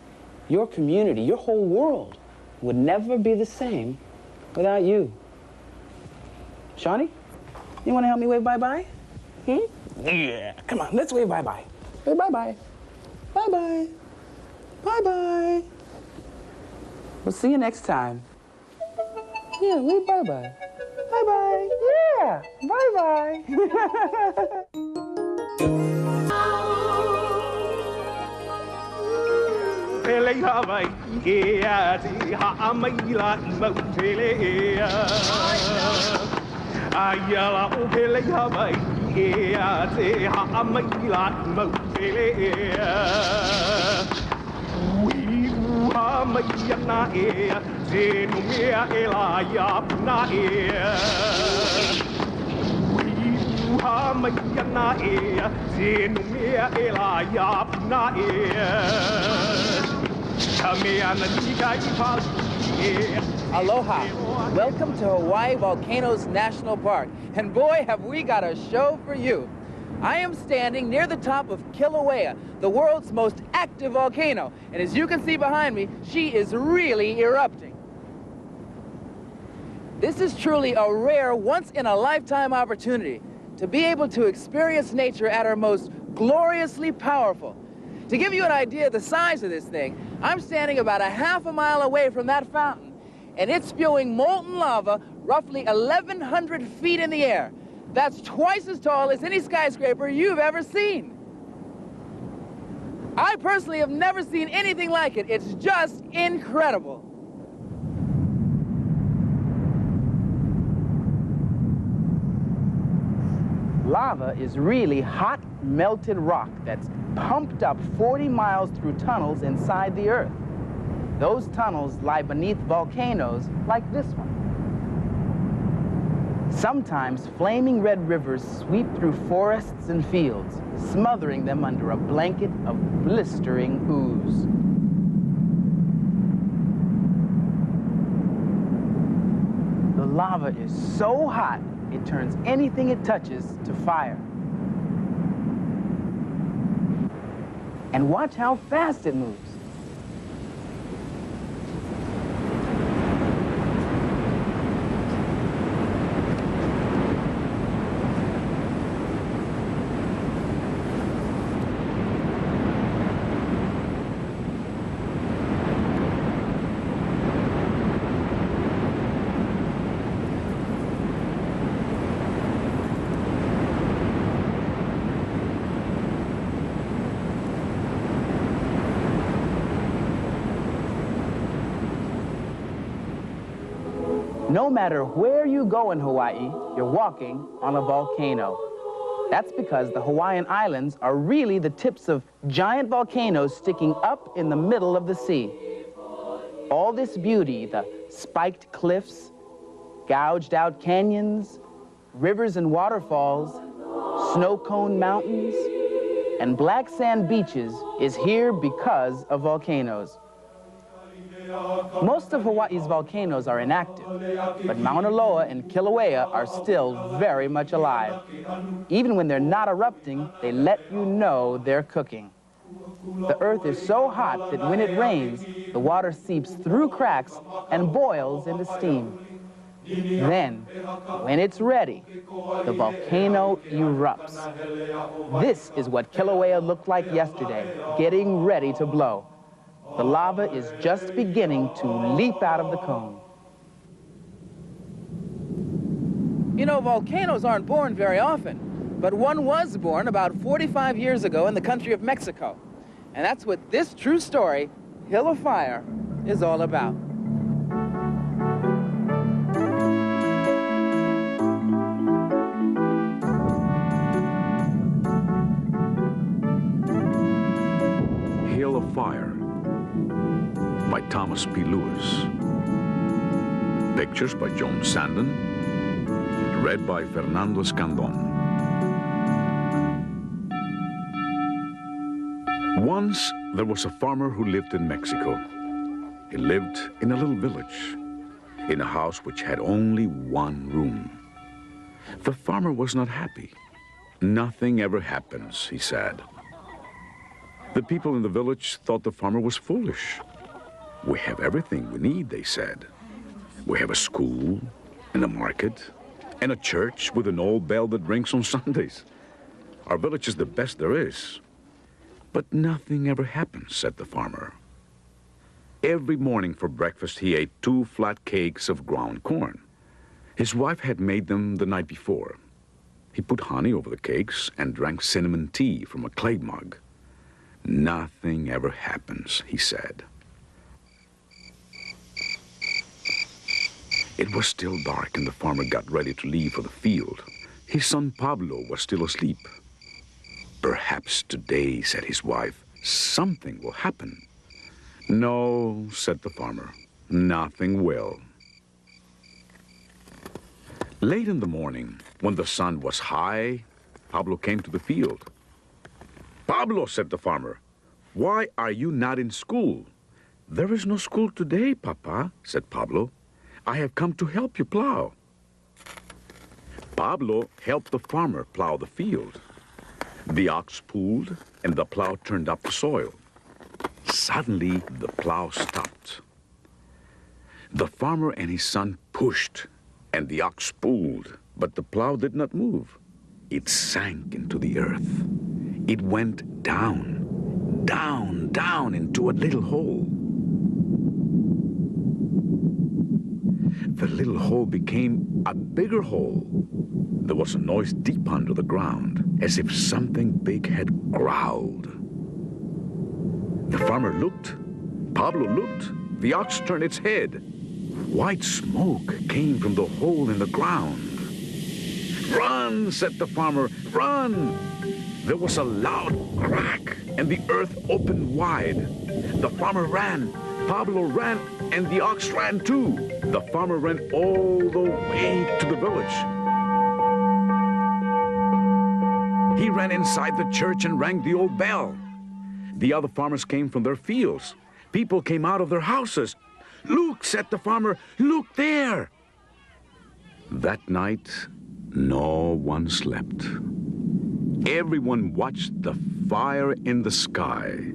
your community, your whole world would never be the same without you. Shawnee, you want to help me wave bye-bye? Yeah, come on, let's wave bye-bye. Wave bye-bye. Bye-bye. Bye-bye. We'll see you next time. Yeah, wave bye-bye. Yeah, bye-bye. Aloha. Welcome to Hawaii Volcanoes National Park. And boy, have we got a show for you. I am standing near the top of Kilauea, the world's most active volcano. And as you can see behind me, she is really erupting. This is truly a rare, once-in-a-lifetime opportunity to be able to experience nature at her most gloriously powerful. To give you an idea of the size of this thing, I'm standing about a half a mile away from that fountain, and it's spewing molten lava roughly 1,100 feet in the air. That's twice as tall as any skyscraper you've ever seen. I personally have never seen anything like it. It's just incredible. Lava is really hot, melted rock that's pumped up 40 miles through tunnels inside the earth. Those tunnels lie beneath volcanoes like this one. Sometimes flaming red rivers sweep through forests and fields, smothering them under a blanket of blistering ooze. The lava is so hot, it turns anything it touches to fire. And watch how fast it moves. No matter where you go in Hawaii, you're walking on a volcano. That's because the Hawaiian Islands are really the tips of giant volcanoes sticking up in the middle of the sea. All this beauty, the spiked cliffs, gouged out canyons, rivers and waterfalls, snow-cone mountains, and black sand beaches is here because of volcanoes. Most of Hawaii's volcanoes are inactive, but Mauna Loa and Kilauea are still very much alive. Even when they're not erupting, they let you know they're cooking. The earth is so hot that when it rains, the water seeps through cracks and boils into steam. Then, when it's ready, the volcano erupts. This is what Kilauea looked like yesterday, getting ready to blow. The lava is just beginning to leap out of the cone. You know, volcanoes aren't born very often, but one was born about 45 years ago in the country of Mexico. And that's what this true story, Hill of Fire, is all about. Hill of Fire by Thomas P. Lewis. Pictures by Joan Sandon. Read by Fernando Escandon. Once there was a farmer who lived in Mexico. He lived in a little village, in a house which had only one room. The farmer was not happy. Nothing ever happens, he said. The people in the village thought the farmer was foolish. We have everything we need, they said. We have a school, and a market, and a church with an old bell that rings on Sundays. Our village is the best there is. But nothing ever happens, said the farmer. Every morning for breakfast, he ate 2 flat cakes of ground corn. His wife had made them the night before. He put honey over the cakes and drank cinnamon tea from a clay mug. Nothing ever happens, he said. It was still dark and the farmer got ready to leave for the field. His son Pablo was still asleep. Perhaps today, said his wife, something will happen. No, said the farmer, nothing will. Late in the morning, when the sun was high, Pablo came to the field. Pablo, said the farmer, why are you not in school? There is no school today, Papa, said Pablo. I have come to help you plow. Pablo helped the farmer plow the field. The ox pulled, and the plow turned up the soil. Suddenly, the plow stopped. The farmer and his son pushed, and the ox pulled, but the plow did not move. It sank into the earth. It went down, down, down into a little hole. The little hole became a bigger hole. There was a noise deep under the ground, as if something big had growled. The farmer looked. Pablo looked. The ox turned its head. White smoke came from the hole in the ground. Run, said the farmer, run! There was a loud crack, and the earth opened wide. The farmer ran. Pablo ran, and the ox ran too. The farmer ran all the way to the village. He ran inside the church and rang the old bell. The other farmers came from their fields. People came out of their houses. Look, said the farmer, look there. That night, no one slept. Everyone watched the fire in the sky.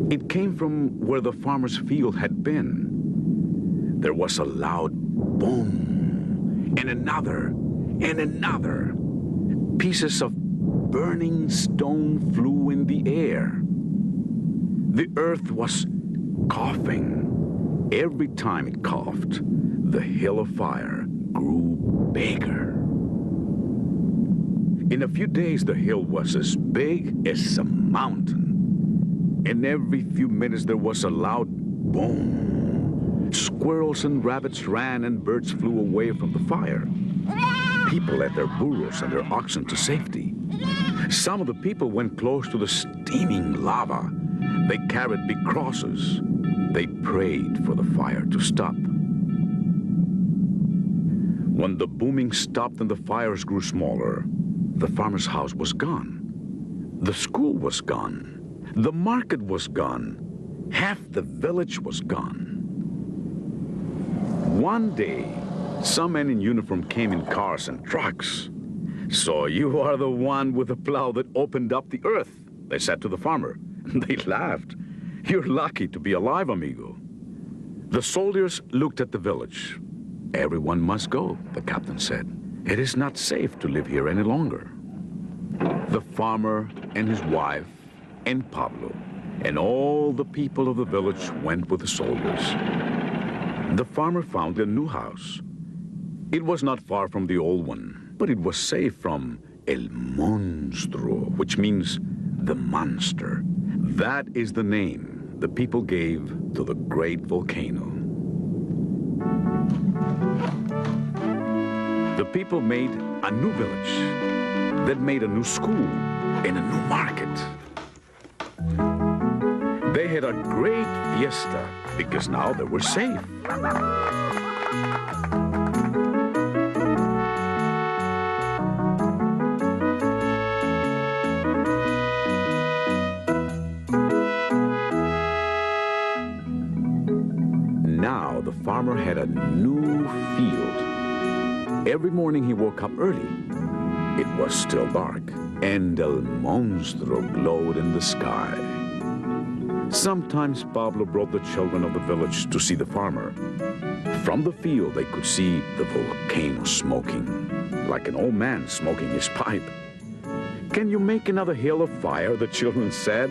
It came from where the farmer's field had been. There was a loud boom, and another, and another. Pieces of burning stone flew in the air. The earth was coughing. Every time it coughed, the hill of fire grew bigger. In a few days, the hill was as big as a mountain. And every few minutes, there was a loud boom. Squirrels and rabbits ran and birds flew away from the fire. People led their burros and their oxen to safety. Some of the people went close to the steaming lava. They carried big crosses. They prayed for the fire to stop. When the booming stopped and the fires grew smaller, the farmer's house was gone. The school was gone. The market was gone. Half the village was gone. One day, some men in uniform came in cars and trucks. So you are the one with the plow that opened up the earth, they said to the farmer. They laughed. You're lucky to be alive, amigo. The soldiers looked at the village. Everyone must go, the captain said. It is not safe to live here any longer. The farmer and his wife and Pablo and all the people of the village went with the soldiers. The farmer found a new house. It was not far from the old one, but it was safe from El Monstruo, which means the monster. That is the name the people gave to the great volcano. The people made a new village, that made a new school and a new market. They had a great fiesta because now they were safe. Now the farmer had a new field. Every morning he woke up early. It was still dark, and El Monstruo glowed in the sky. Sometimes Pablo brought the children of the village to see the farmer. From the field, they could see the volcano smoking, like an old man smoking his pipe. Can you make another hill of fire, the children said.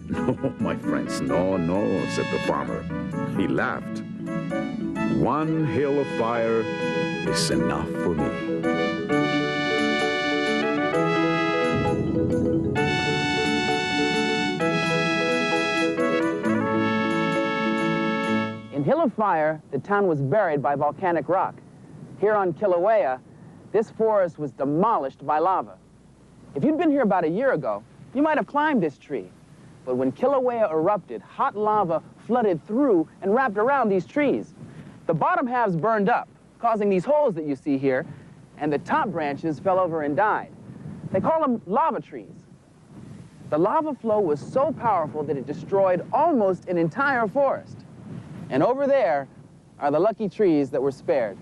No, my friends, no, no, said the farmer. He laughed. One hill of fire is enough for me. In Hill of Fire, the town was buried by volcanic rock. Here on Kilauea, this forest was demolished by lava. If you'd been here about a year ago, you might have climbed this tree. But when Kilauea erupted, hot lava flooded through and wrapped around these trees. The bottom halves burned up, causing these holes that you see here, and the top branches fell over and died. They call them lava trees. The lava flow was so powerful that it destroyed almost an entire forest. And over there are the lucky trees that were spared.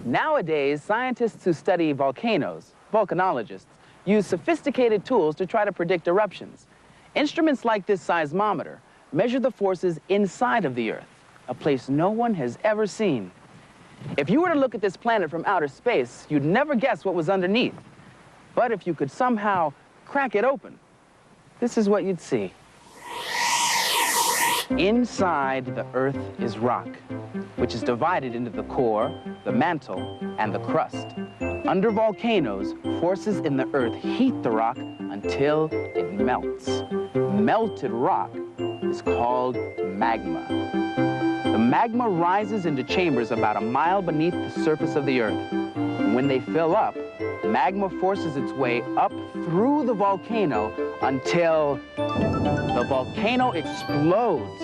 Nowadays, scientists who study volcanoes, volcanologists, use sophisticated tools to try to predict eruptions. Instruments like this seismometer measure the forces inside of the Earth, a place no one has ever seen. If you were to look at this planet from outer space, you'd never guess what was underneath. But if you could somehow crack it open, this is what you'd see. Inside the Earth is rock, which is divided into the core, the mantle, and the crust. Under volcanoes, forces in the Earth heat the rock until it melts. Melted rock is called magma. The magma rises into chambers about a mile beneath the surface of the Earth. And when they fill up, magma forces its way up through the volcano until the volcano explodes.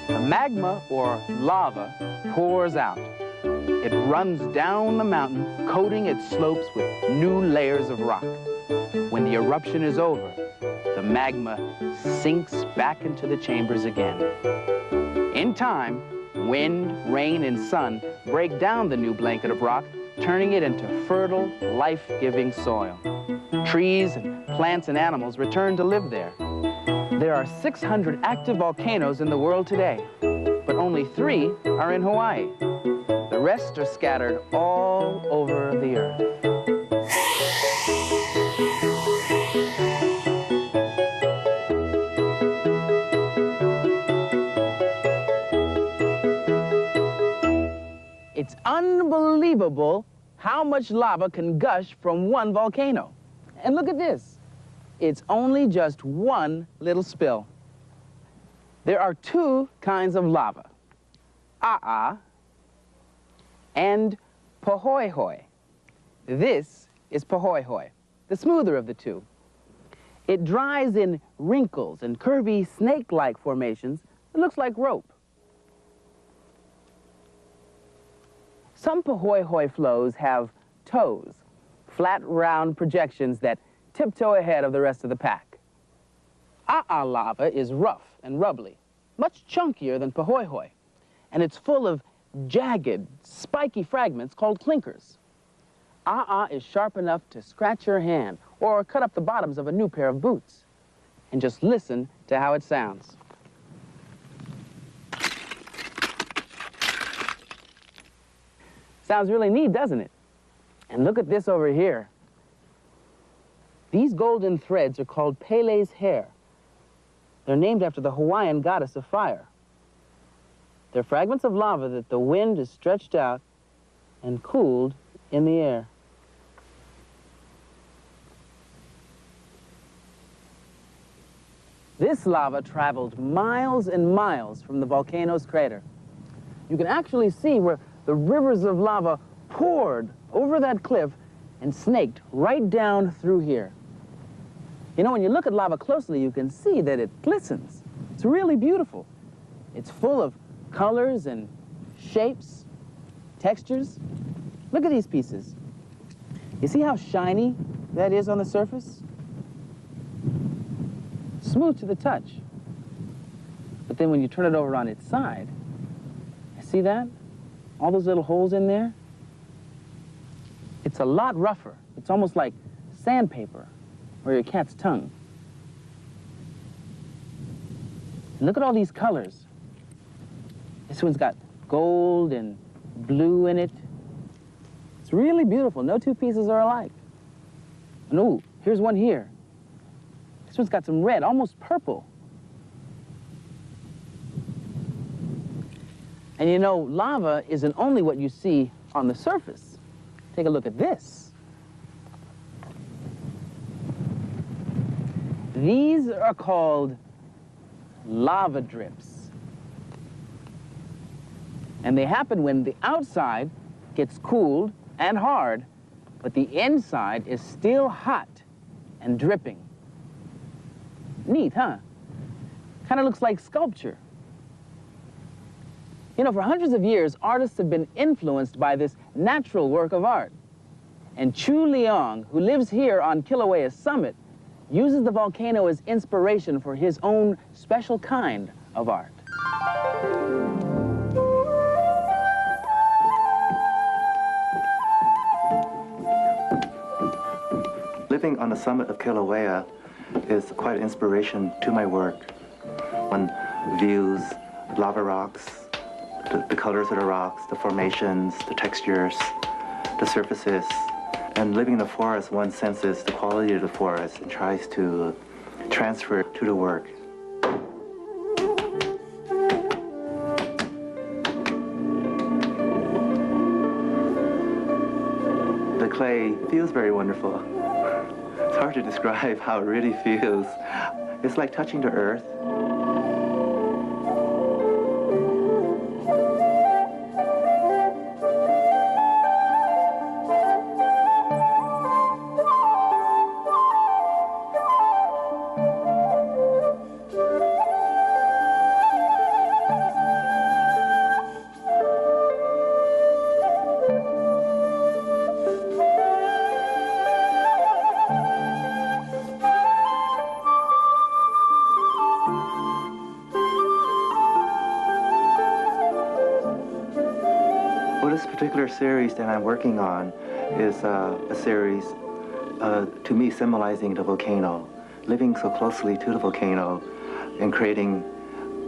The magma, or lava, pours out. It runs down the mountain, coating its slopes with new layers of rock. When the eruption is over, the magma sinks back into the chambers again. In time, wind, rain, and sun break down the new blanket of rock, turning it into fertile, life-giving soil. Trees and plants and animals return to live there. There are 600 active volcanoes in the world today, but only 3 are in Hawaii. The rest are scattered all over the Earth. It's unbelievable how much lava can gush from one volcano. And look at this. It's only just one little spill. There are 2 kinds of lava, a'a and pahoehoe. This is pahoehoe, the smoother of the 2. It dries in wrinkles and curvy snake-like formations that looks like rope. Some pahoehoe flows have toes, flat, round projections that tiptoe ahead of the rest of the pack. A'a lava is rough and rubbly, much chunkier than pahoehoe, and it's full of jagged, spiky fragments called clinkers. A'a is sharp enough to scratch your hand or cut up the bottoms of a new pair of boots. And just listen to how it sounds. Sounds really neat, doesn't it? And look at this over here. These golden threads are called Pele's hair. They're named after the Hawaiian goddess of fire. They're fragments of lava that the wind has stretched out and cooled in the air. This lava traveled miles and miles from the volcano's crater. You can actually see where the rivers of lava poured over that cliff and snaked right down through here. You know, when you look at lava closely, you can see that it glistens. It's really beautiful. It's full of colors and shapes, textures. Look at these pieces. You see how shiny that is on the surface? Smooth to the touch. But then when you turn it over on its side, see that? All those little holes in there? It's a lot rougher. It's almost like sandpaper or your cat's tongue. And look at all these colors. This one's got gold and blue in it. It's really beautiful. No 2 pieces are alike. And ooh, here's one here. This one's got some red, almost purple. And you know, lava isn't only what you see on the surface. Take a look at this. These are called lava drips. And they happen when the outside gets cooled and hard, but the inside is still hot and dripping. Neat, huh? Kind of looks like sculpture. You know, for hundreds of years, artists have been influenced by this natural work of art. And Chu Leong, who lives here on Kilauea's summit, uses the volcano as inspiration for his own special kind of art. Living on the summit of Kilauea is quite an inspiration to my work. One views lava rocks, the colors of the rocks, the formations, the textures, the surfaces. And living in the forest, one senses the quality of the forest and tries to transfer it to the work. The clay feels very wonderful. It's hard to describe how it really feels. It's like touching the earth. This particular series that I'm working on is a series, to me, symbolizing the volcano, living so closely to the volcano and creating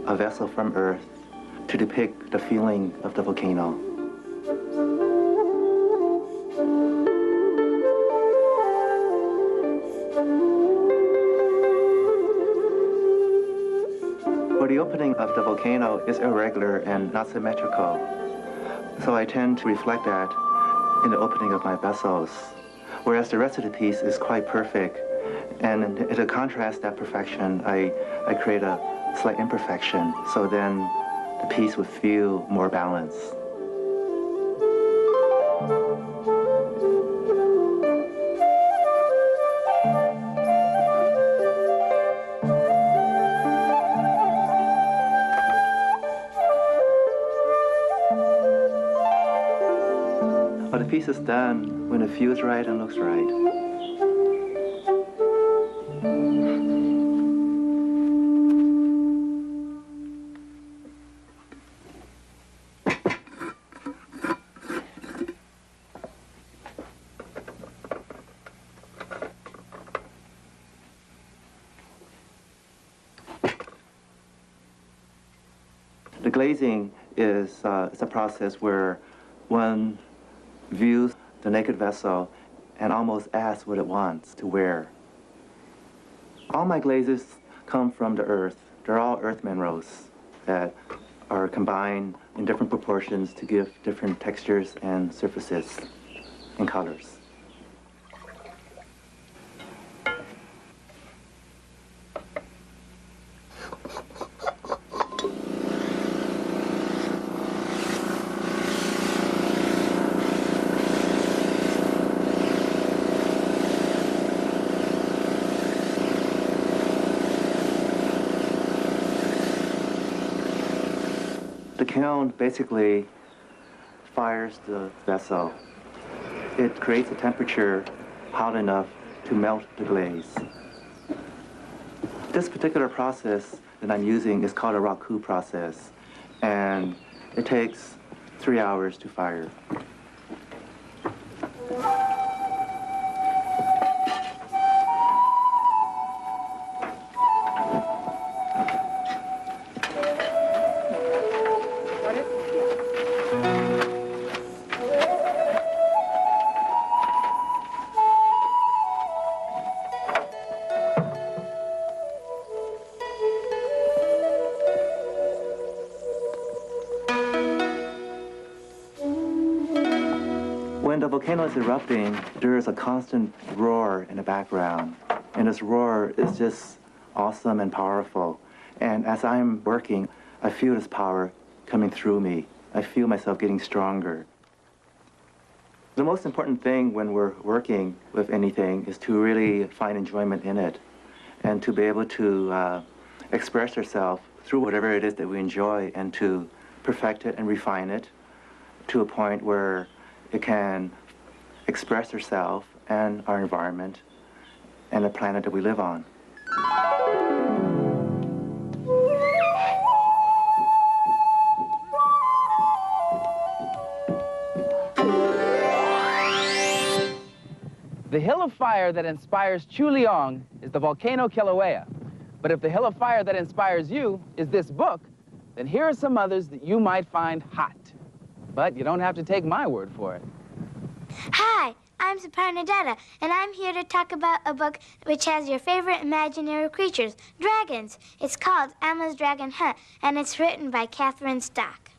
a vessel from Earth to depict the feeling of the volcano. For the opening of the volcano is irregular and not symmetrical. So I tend to reflect that in the opening of my vessels, whereas the rest of the piece is quite perfect. And to contrast that perfection, I create a slight imperfection, so then the piece would feel more balanced. But the piece is done when it feels right and looks right. The glazing is it's a process where one views the naked vessel and almost asks what it wants to wear. All my glazes come from the earth. They're all earth minerals that are combined in different proportions to give different textures and surfaces and colors. The kiln basically fires the vessel. It creates a temperature hot enough to melt the glaze. This particular process that I'm using is called a raku process, and it takes 3 hours to fire. volcano is erupting, there is a constant roar in the background. And this roar is just awesome and powerful. And as I'm working, I feel this power coming through me. I feel myself getting stronger. The most important thing when we're working with anything is to really find enjoyment in it and to be able to express ourselves through whatever it is that we enjoy and to perfect it and refine it to a point where it can express ourselves and our environment and the planet that we live on. The hill of fire that inspires Chu Liang is the volcano Kilauea. But if the hill of fire that inspires you is this book, then here are some others that you might find hot. But you don't have to take my word for it. Hi, I'm Saparnadetta, and I'm here to talk about a book which has your favorite imaginary creatures, dragons. It's called Emma's Dragon Hunt, and it's written by Catherine Stock.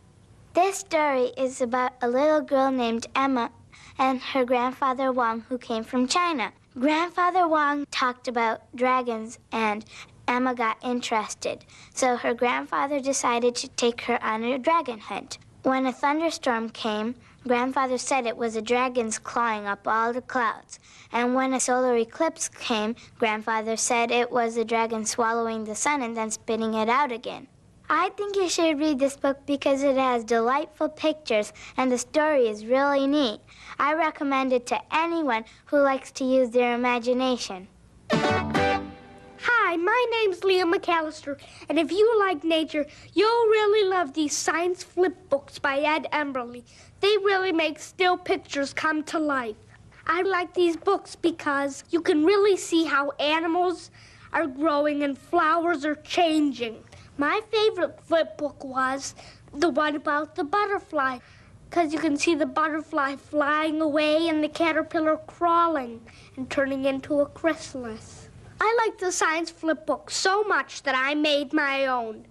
This story is about a little girl named Emma and her grandfather Wang, who came from China. Grandfather Wang talked about dragons, and Emma got interested. So her grandfather decided to take her on a dragon hunt. When a thunderstorm came, Grandfather said it was the dragons clawing up all the clouds. And when a solar eclipse came, Grandfather said it was the dragon swallowing the sun and then spitting it out again. I think you should read this book because it has delightful pictures and the story is really neat. I recommend it to anyone who likes to use their imagination. Hi, my name's Leah McAllister, and if you like nature, you'll really love these science flip books by Ed Emberley. They really make still pictures come to life. I like these books because you can really see how animals are growing and flowers are changing. My favorite flip book was the one about the butterfly, because you can see the butterfly flying away and the caterpillar crawling and turning into a chrysalis. I like the science flip book so much that I made my own.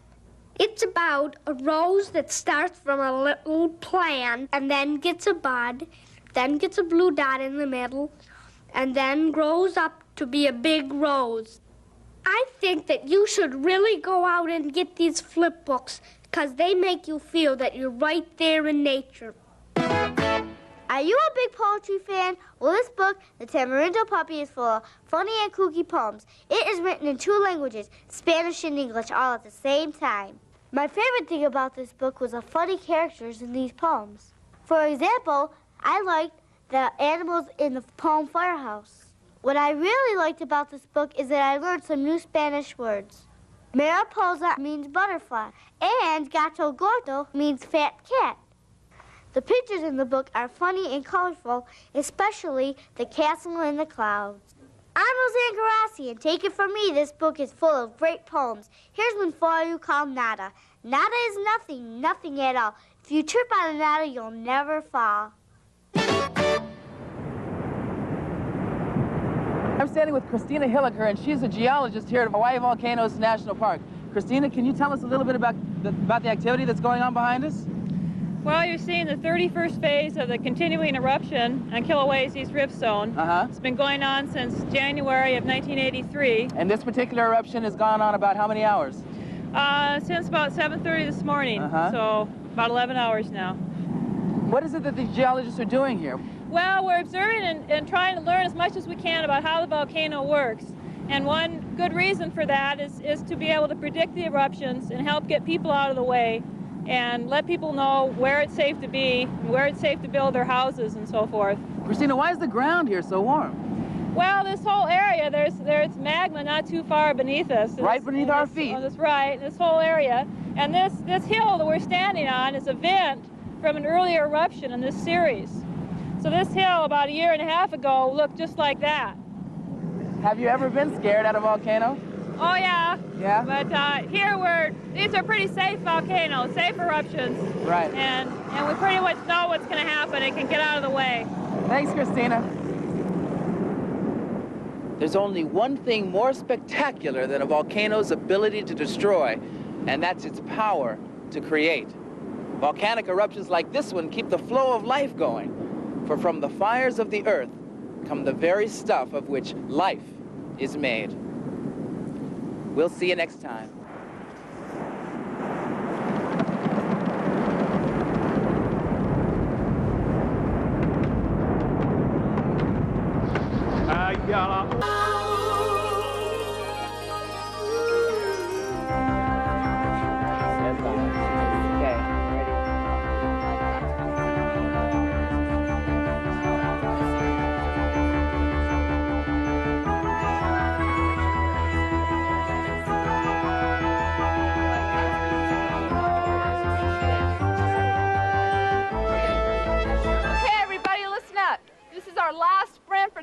It's about a rose that starts from a little plant and then gets a bud, then gets a blue dot in the middle, and then grows up to be a big rose. I think that you should really go out and get these flip books because they make you feel that you're right there in nature. Are you a big poetry fan? Well, this book, The Tamarindo Puppy, is full of funny and kooky poems. It is written in 2 languages, Spanish and English, all at the same time. My favorite thing about this book was the funny characters in these poems. For example, I liked the animals in the poem Firehouse. What I really liked about this book is that I learned some new Spanish words. Mariposa means butterfly, and gato gordo means fat cat. The pictures in the book are funny and colorful, especially the castle in the clouds. I'm Roseanne Garassi, and take it from me, this book is full of great poems. Here's one for you called Nada. Nada is nothing, nothing at all. If you trip on a nada, you'll never fall. I'm standing with Christina Hilliker, and she's a geologist here at Hawaii Volcanoes National Park. Christina, can you tell us a little bit about the activity that's going on behind us? Well, you're seeing the 31st phase of the continuing eruption on Kilauea's East Rift Zone. It's been going on since January of 1983. And this particular eruption has gone on about how many hours? Since about 7:30 this morning, so about 11 hours now. What is it that the geologists are doing here? Well, we're observing and trying to learn as much as we can about how the volcano works. And one good reason for that is to be able to predict the eruptions and help get people out of the way and let people know where it's safe to be, where it's safe to build their houses and so forth. Christina, why is the ground here so warm? Well, this whole area, there's magma not too far beneath us. Right beneath our feet. That's right, this whole area. And this hill that we're standing on is a vent from an earlier eruption in this series. So this hill about 1.5 years ago looked just like that. Have you ever been scared at a volcano? Oh yeah. Yeah? But here these are pretty safe volcanoes, safe eruptions. Right. And we pretty much know what's going to happen. It can get out of the way. Thanks, Christina. There's only one thing more spectacular than a volcano's ability to destroy, and that's its power to create. Volcanic eruptions like this one keep the flow of life going. For from the fires of the earth come the very stuff of which life is made. We'll see you next time.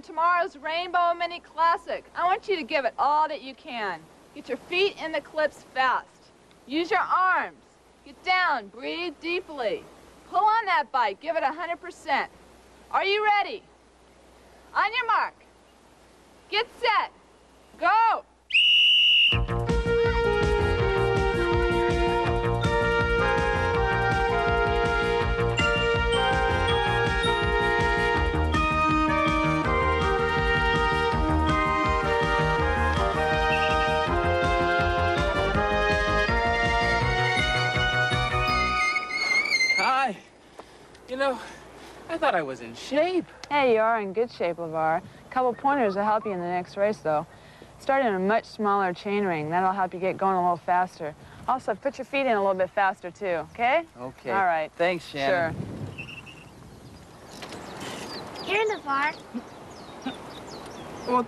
Tomorrow's Rainbow Mini Classic. I want you to give it all that you can. Get your feet in the clips fast. Use your arms. Get down. Breathe deeply. Pull on that bike. Give it 100%. Are you ready? On your mark. Get set. Go! You know, I thought I was in shape. Hey, you are in good shape, LeVar. A couple pointers will help you in the next race, though. Start in a much smaller chain ring. That'll help you get going a little faster. Also, put your feet in a little bit faster, too, okay? Okay. All right. Thanks, Shannon. Sure. Here, LeVar. Well,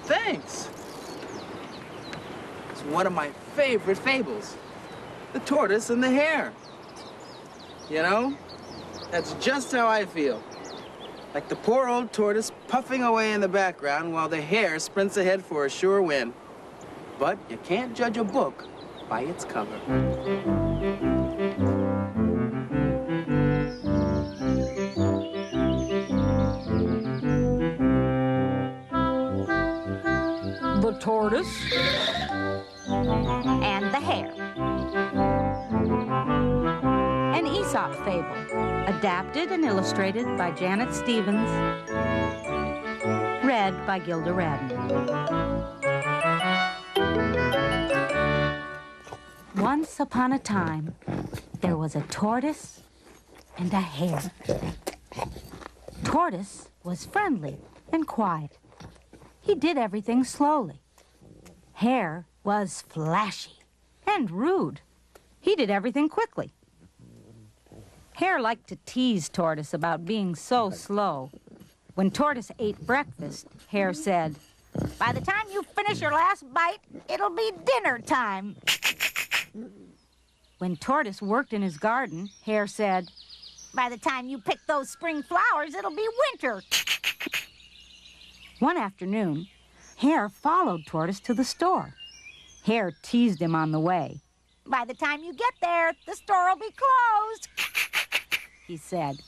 thanks. It's one of my favorite fables. The tortoise and the hare. You know? That's just how I feel. Like the poor old tortoise puffing away in the background while the hare sprints ahead for a sure win. But you can't judge a book by its cover. The tortoise and the hare. An Aesop fable, adapted and illustrated by Janet Stevens, read by Gilda Radner. Once upon a time, there was a tortoise and a hare. Tortoise was friendly and quiet. He did everything slowly. Hare was flashy and rude. He did everything quickly. Hare liked to tease Tortoise about being so slow. When Tortoise ate breakfast, Hare said, "By the time you finish your last bite, it'll be dinner time." When Tortoise worked in his garden, Hare said, "By the time you pick those spring flowers, it'll be winter." One afternoon, Hare followed Tortoise to the store. Hare teased him on the way. "By the time you get there, the store will be closed," he said.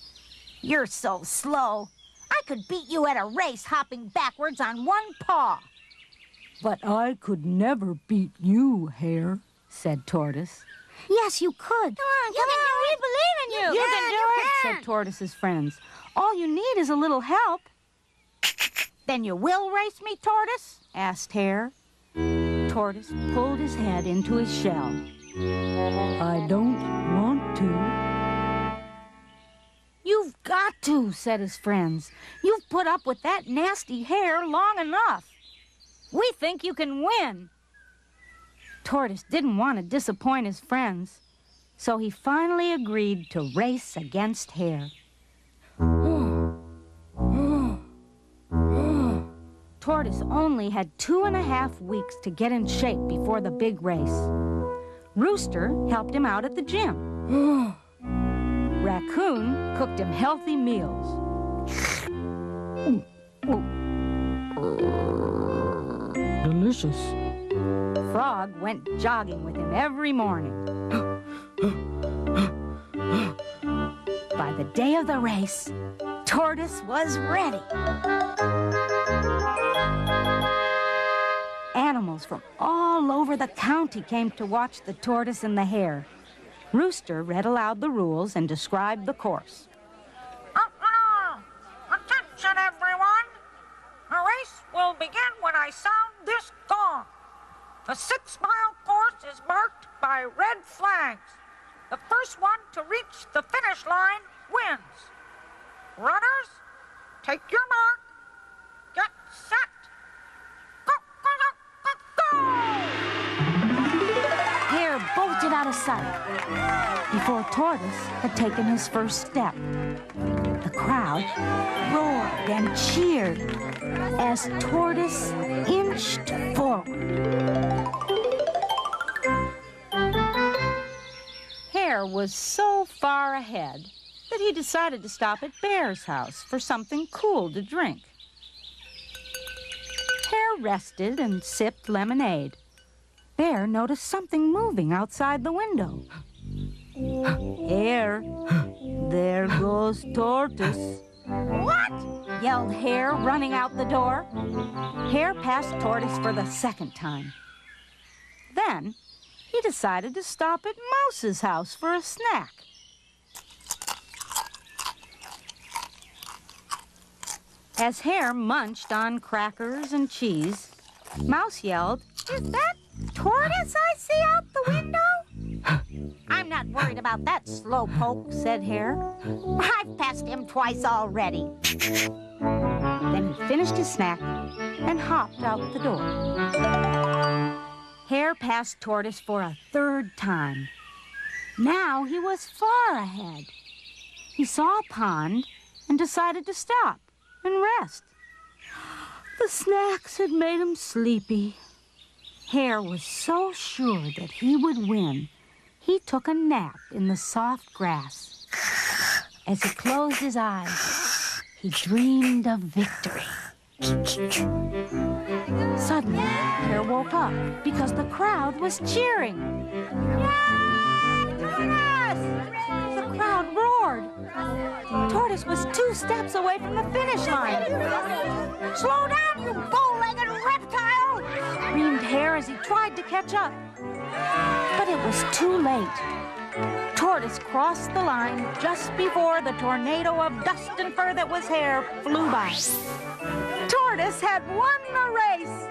"You're so slow. I could beat you at a race hopping backwards on one paw." "But I could never beat you, Hare," said Tortoise. "Yes, you could." Come on, we believe in you. You can do it, said Tortoise's friends. "All you need is a little help." "Then you will race me, Tortoise?" asked Hare. Tortoise pulled his head into his shell. "I don't want to." "You've got to," said his friends. "You've put up with that nasty hare long enough. We think you can win." Tortoise didn't want to disappoint his friends, so he finally agreed to race against Hare. Tortoise only had 2.5 weeks to get in shape before the big race. Rooster helped him out at the gym. Raccoon cooked him healthy meals. Delicious. Frog went jogging with him every morning. By the day of the race, Tortoise was ready. Animals from all over the county came to watch the tortoise and the hare. Rooster read aloud the rules and described the course. The 6-mile course is marked by red flags. The first one to reach the finish line wins. Runners, take your mark. Get set. Go, go, go, go, go! Hare bolted out of sight before Tortoise had taken his first step. The crowd roared and cheered as Tortoise inched forward. Hare was so far ahead that he decided to stop at Bear's house for something cool to drink. Hare rested and sipped lemonade. Bear noticed something moving outside the window. Hare, there goes Tortoise. What? Yelled Hare, running out the door. Hare passed Tortoise for the second time. Then he decided to stop at Mouse's house for a snack. As Hare munched on crackers and cheese, Mouse yelled, "Is that Tortoise I see out the window?" "I'm not worried about that slowpoke," said Hare. "I've passed him twice already." Then he finished his snack and hopped out the door. Hare passed Tortoise for a third time. Now he was far ahead. He saw a pond and decided to stop and rest. The snacks had made him sleepy. Hare was so sure that he would win, he took a nap in the soft grass. As he closed his eyes, he dreamed of victory. Suddenly, Hare woke up because the crowd was cheering. The crowd roared. Tortoise was 2 steps away from the finish line. "Slow down, you bow-legged reptile!" screamed Hare as he tried to catch up. But it was too late. Tortoise crossed the line just before the tornado of dust and fur that was Hare flew by. Tortoise had won the race.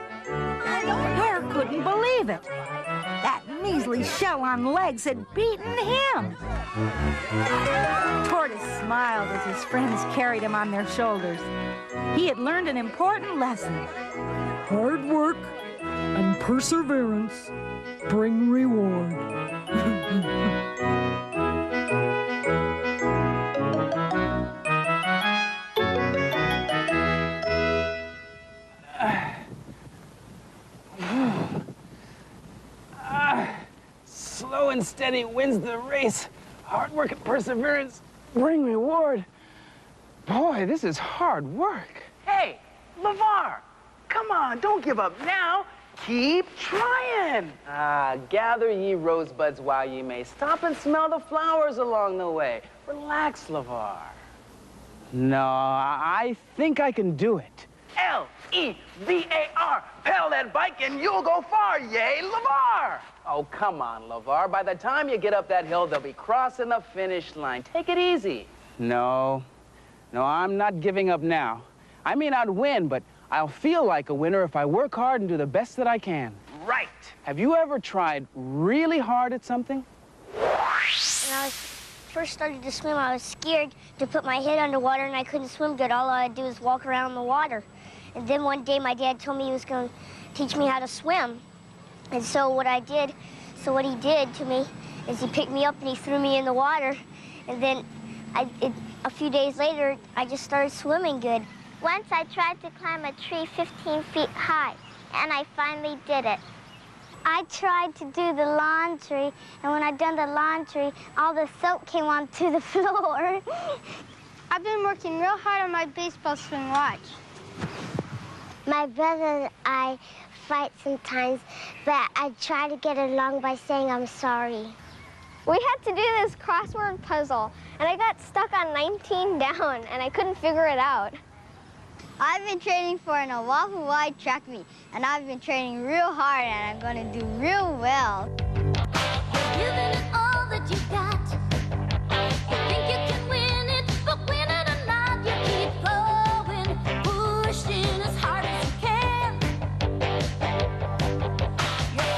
Hare couldn't believe it. That measly shell on legs had beaten him. Tortoise smiled as his friends carried him on their shoulders. He had learned an important lesson. Hard work and perseverance bring reward. Slow and steady wins the race. Hard work and perseverance bring reward. Boy, this is hard work. Hey, LeVar, come on, don't give up now. Keep trying. Gather ye rosebuds while ye may. Stop and smell the flowers along the way. Relax, LeVar. No, I think I can do it. L-E-V-A-R. Pedal that bike and you'll go far. Yay, LeVar. Oh, come on, LeVar. By the time you get up that hill, they'll be crossing the finish line. Take it easy. No, I'm not giving up now. I may not win, but I'll feel like a winner if I work hard and do the best that I can. Right. Have you ever tried really hard at something? When I first started to swim, I was scared to put my head underwater, and I couldn't swim good. All I'd do was walk around in the water. And then one day, my dad told me he was going to teach me how to swim. And so what he did to me is he picked me up and he threw me in the water. And then a few days later, I just started swimming good. Once I tried to climb a tree 15 feet high, and I finally did it. I tried to do the laundry, and when I'd done the laundry, all the soap came onto the floor. I've been working real hard on my baseball swing. Watch. My brother and I fight sometimes, but I try to get along by saying I'm sorry. We had to do this crossword puzzle, and I got stuck on 19 down, and I couldn't figure it out. I've been training for an Oahu wide track meet, and I've been training real hard, and I'm going to do real well. Giving it all that you got. You think you can win it, but win it or not, you keep going, pushing as hard as you can. Your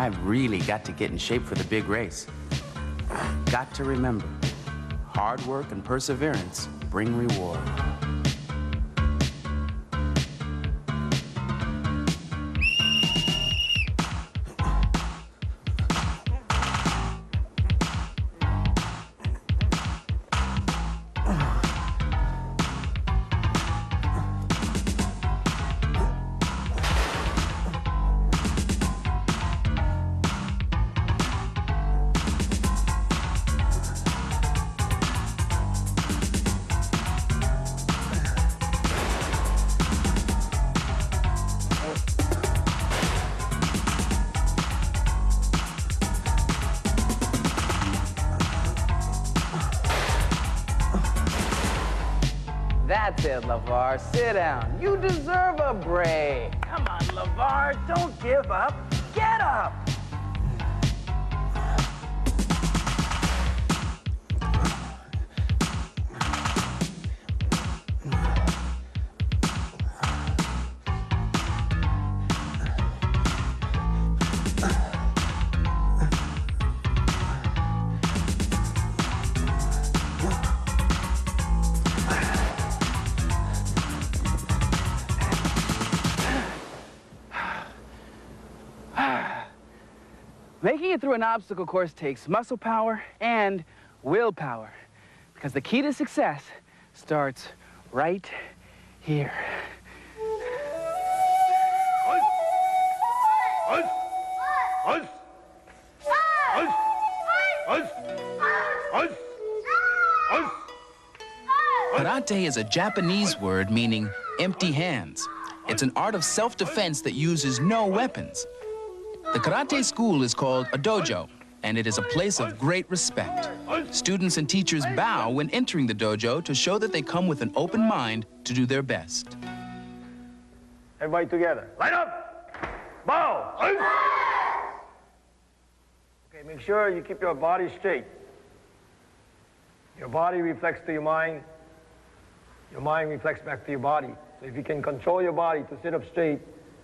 I've really got to get in shape for the big race. Got to remember, hard work and perseverance bring reward. That's it, LeVar. Sit down. You deserve a break. Come on, LeVar. Don't give up. Get up. Making it through an obstacle course takes muscle power and willpower, because the key to success starts right here. Karate is a Japanese word meaning empty hands. It's an art of self-defense that uses no weapons. The karate school is called a dojo, and it is a place of great respect. Students and teachers bow when entering the dojo to show that they come with an open mind to do their best. Everybody together. Line up! Bow! Okay, make sure you keep your body straight. Your body reflects to your mind. Your mind reflects back to your body. So if you can control your body to sit up straight,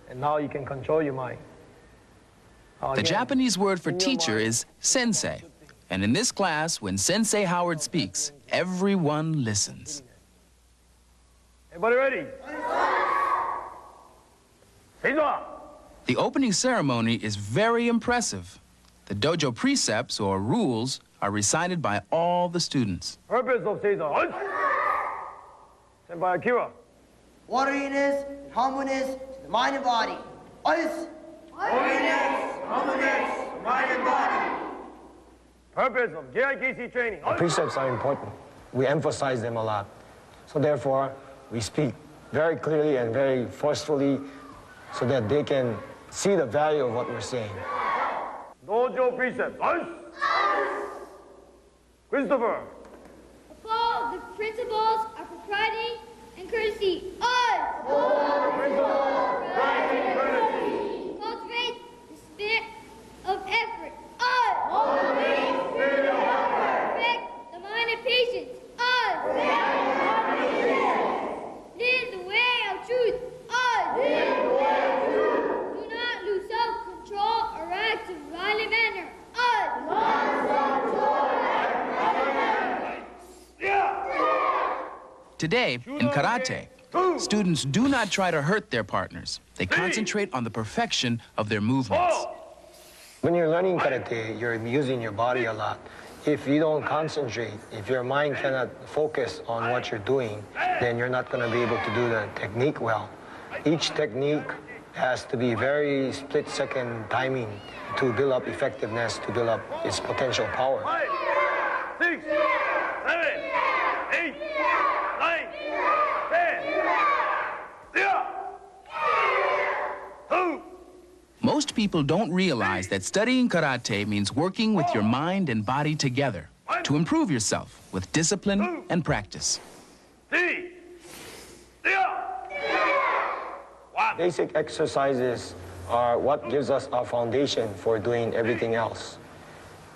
and now you can control your mind. The Japanese word for teacher is sensei. And in this class, when Sensei Howard speaks, everyone listens. Everybody ready? The opening ceremony is very impressive. The dojo precepts, or rules, are recited by all the students. Purpose of Seiza. Sent by Akira. Orderliness and harmonious to the mind and body. Orderliness, harmonious, mind and body. Purpose of JIKC training. The precepts are important. We emphasize them a lot. So therefore, we speak very clearly and very forcefully so that they can see the value of what we're saying. Dojo precepts. Christopher. Follow the principles of propriety and courtesy. Follow the principles of propriety and courtesy. Cultivate the spirit of effort. Cultivate the spirit of effort. Respect the mind of patience. Respect the mind of patience. Live the way of truth. Live the way of truth. Do not lose self-control or act in violent manner. Do not lose self-control or act in violent manner. Today, in karate, students do not try to hurt their partners. They concentrate on the perfection of their movements. When you're learning karate, you're using your body a lot. If you don't concentrate, if your mind cannot focus on what you're doing, then you're not going to be able to do the technique well. Each technique has to be very split-second timing to build up effectiveness, to build up its potential power. 5, 6, 7, 8, 9, 10. Most people don't realize that studying karate means working with your mind and body together to improve yourself with discipline and practice. Basic exercises are what gives us our foundation for doing everything else.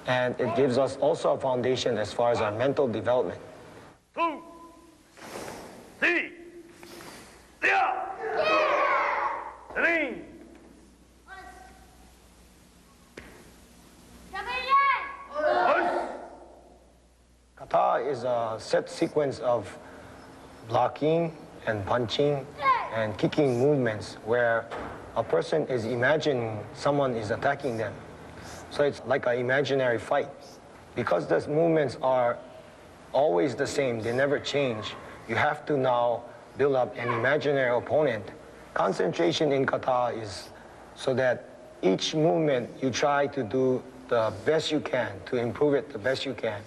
And it gives us also a foundation as far as our mental development. 2, 3, 3. Kata is a set sequence of blocking and punching and kicking movements where a person is imagining someone is attacking them. So it's like an imaginary fight. Because those movements are always the same, they never change, you have to now build up an imaginary opponent. Concentration in kata is so that each movement you try to do the best you can, to improve it the best you can.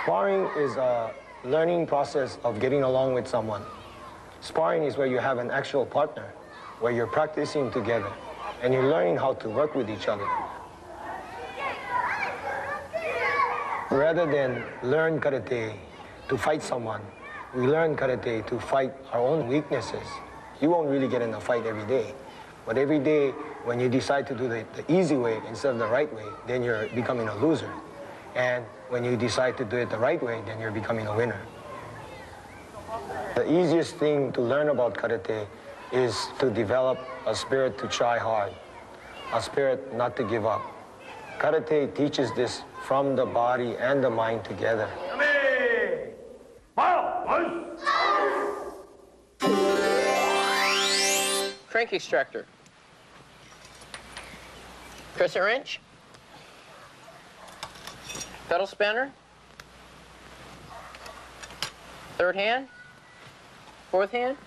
Sparring is a learning process of getting along with someone. Sparring is where you have an actual partner, where you're practicing together, and you're learning how to work with each other. Rather than learn karate to fight someone, we learn karate to fight our own weaknesses. You won't really get in a fight every day, but every day when you decide to do the easy way instead of the right way, then you're becoming a loser. And when you decide to do it the right way, then you're becoming a winner. The easiest thing to learn about karate is to develop a spirit to try hard, a spirit not to give up. Karate teaches this from the body and the mind together. Crank extractor. Crescent wrench. Pedal spanner. Third hand. Fourth hand.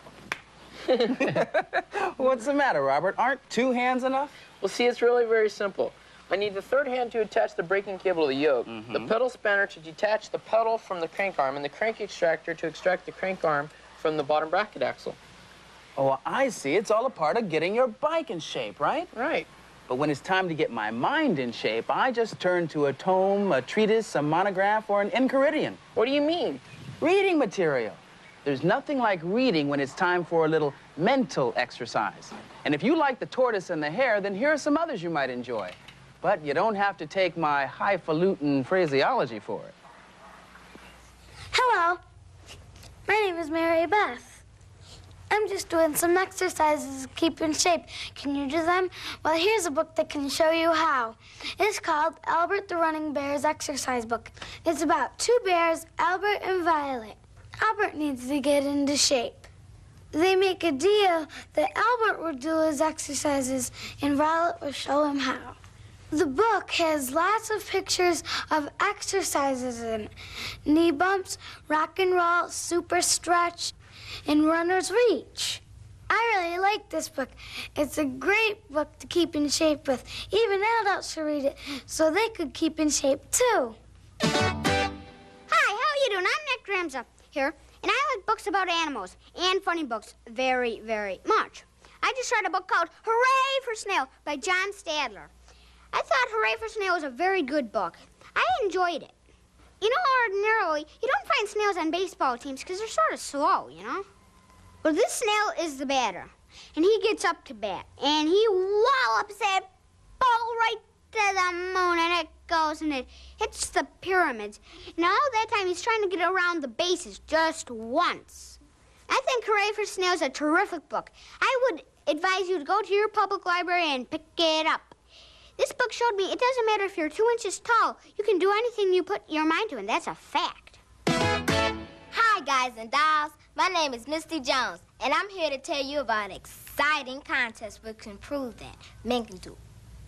What's the matter, Robert? Aren't two hands enough? Well, see, it's really very simple. I need the third hand to attach the braking cable to the yoke, the pedal spanner to detach the pedal from the crank arm, and the crank extractor to extract the crank arm from the bottom bracket axle. Oh, I see. It's all a part of getting your bike in shape, right? Right. But when it's time to get my mind in shape, I just turn to a tome, a treatise, a monograph, or an enchiridion. What do you mean? Reading material. There's nothing like reading when it's time for a little mental exercise. And if you like The Tortoise and the Hare, then here are some others you might enjoy. But you don't have to take my highfalutin phraseology for it. Hello. My name is Mary Beth. I'm just doing some exercises to keep in shape. Can you do them? Well, here's a book that can show you how. It's called Albert the Running Bear's Exercise Book. It's about two bears, Albert and Violet. Albert needs to get into shape. They make a deal that Albert will do his exercises and Violet will show him how. The book has lots of pictures of exercises in it. Knee bumps, rock and roll, super stretch, and runner's reach. I really like this book. It's a great book to keep in shape with. Even adults should read it so they could keep in shape too. Hi, how are you doing? I'm Nick Ramza here, and I like books about animals and funny books very, very much. I just read a book called Hooray for Snail by John Stadler. I thought Hooray for Snail was a very good book. I enjoyed it. You know, ordinarily, you don't find snails on baseball teams because they're sort of slow, you know? Well, this snail is the batter, and he gets up to bat, and he wallops that ball right to the moon, and it goes, and it hits the pyramids. And all that time, he's trying to get around the bases just once. I think Hooray for Snail is a terrific book. I would advise you to go to your public library and pick it up. This book showed me it doesn't matter if you're 2 inches tall. You can do anything you put your mind to, and that's a fact. Hi, guys and dolls. My name is Misty Jones, and I'm here to tell you about an exciting contest which can prove that men can do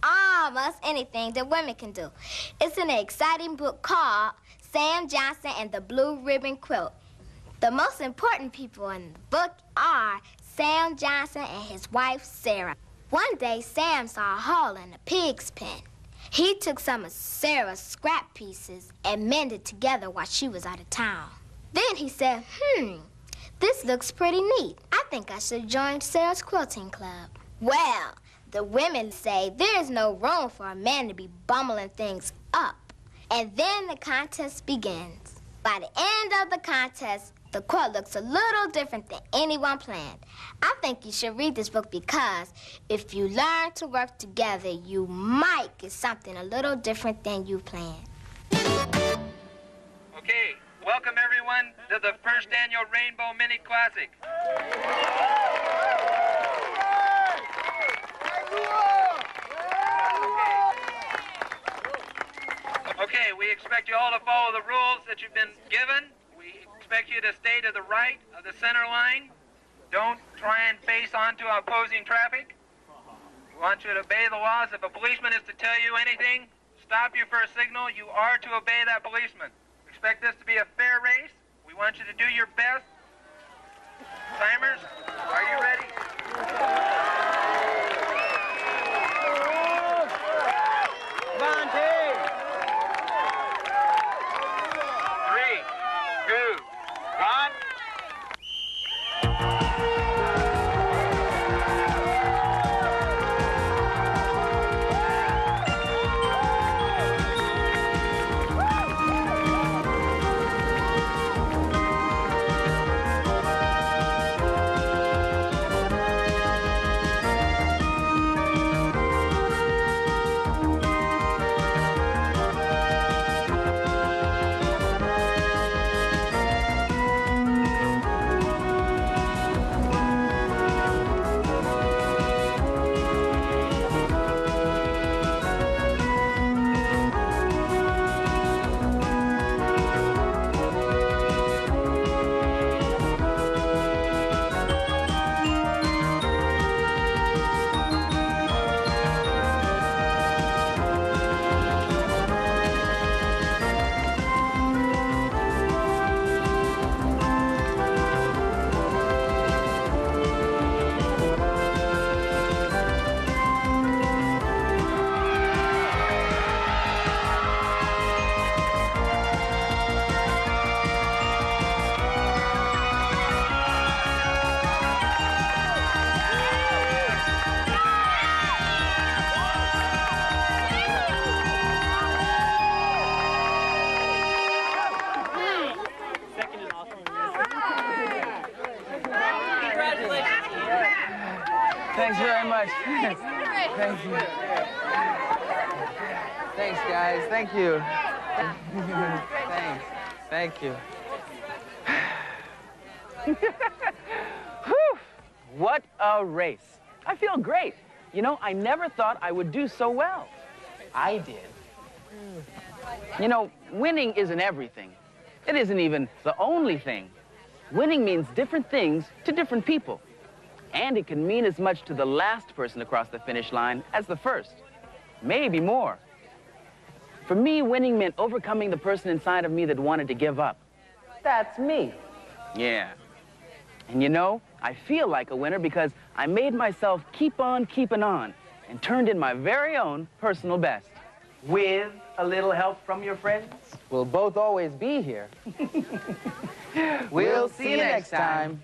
almost anything that women can do. It's an exciting book called Sam Johnson and the Blue Ribbon Quilt. The most important people in the book are Sam Johnson and his wife, Sarah. One day, Sam saw a hole in a pig's pen. He took some of Sarah's scrap pieces and mended together while she was out of town. Then he said, this looks pretty neat. I think I should join Sarah's quilting club. Well, the women say there's no room for a man to be bumbling things up. And then the contest begins. By the end of the contest, the quilt looks a little different than anyone planned. I think you should read this book because if you learn to work together, you might get something a little different than you planned. Okay, welcome everyone to the first annual Rainbow Mini Classic. Okay, we expect you all to follow the rules that you've been given. We expect you to stay to the right of the center line. Don't try and face onto opposing traffic. We want you to obey the laws. If a policeman is to tell you anything, stop you for a signal, you are to obey that policeman. We expect this to be a fair race. We want you to do your best. Timers, are you ready? Come on, team. 3, 2, 1. Thanks very much. Thank you. Thanks, guys. Thank you. Thanks. Thank you. Whew. What a race. I feel great. You know, I never thought I would do so well. I did. You know, winning isn't everything. It isn't even the only thing. Winning means different things to different people. And it can mean as much to the last person across the finish line as the first. Maybe more. For me, winning meant overcoming the person inside of me that wanted to give up. That's me. Yeah. And you know, I feel like a winner because I made myself keep on keeping on and turned in my very own personal best. With a little help from your friends, we'll both always be here. We'll see you next time.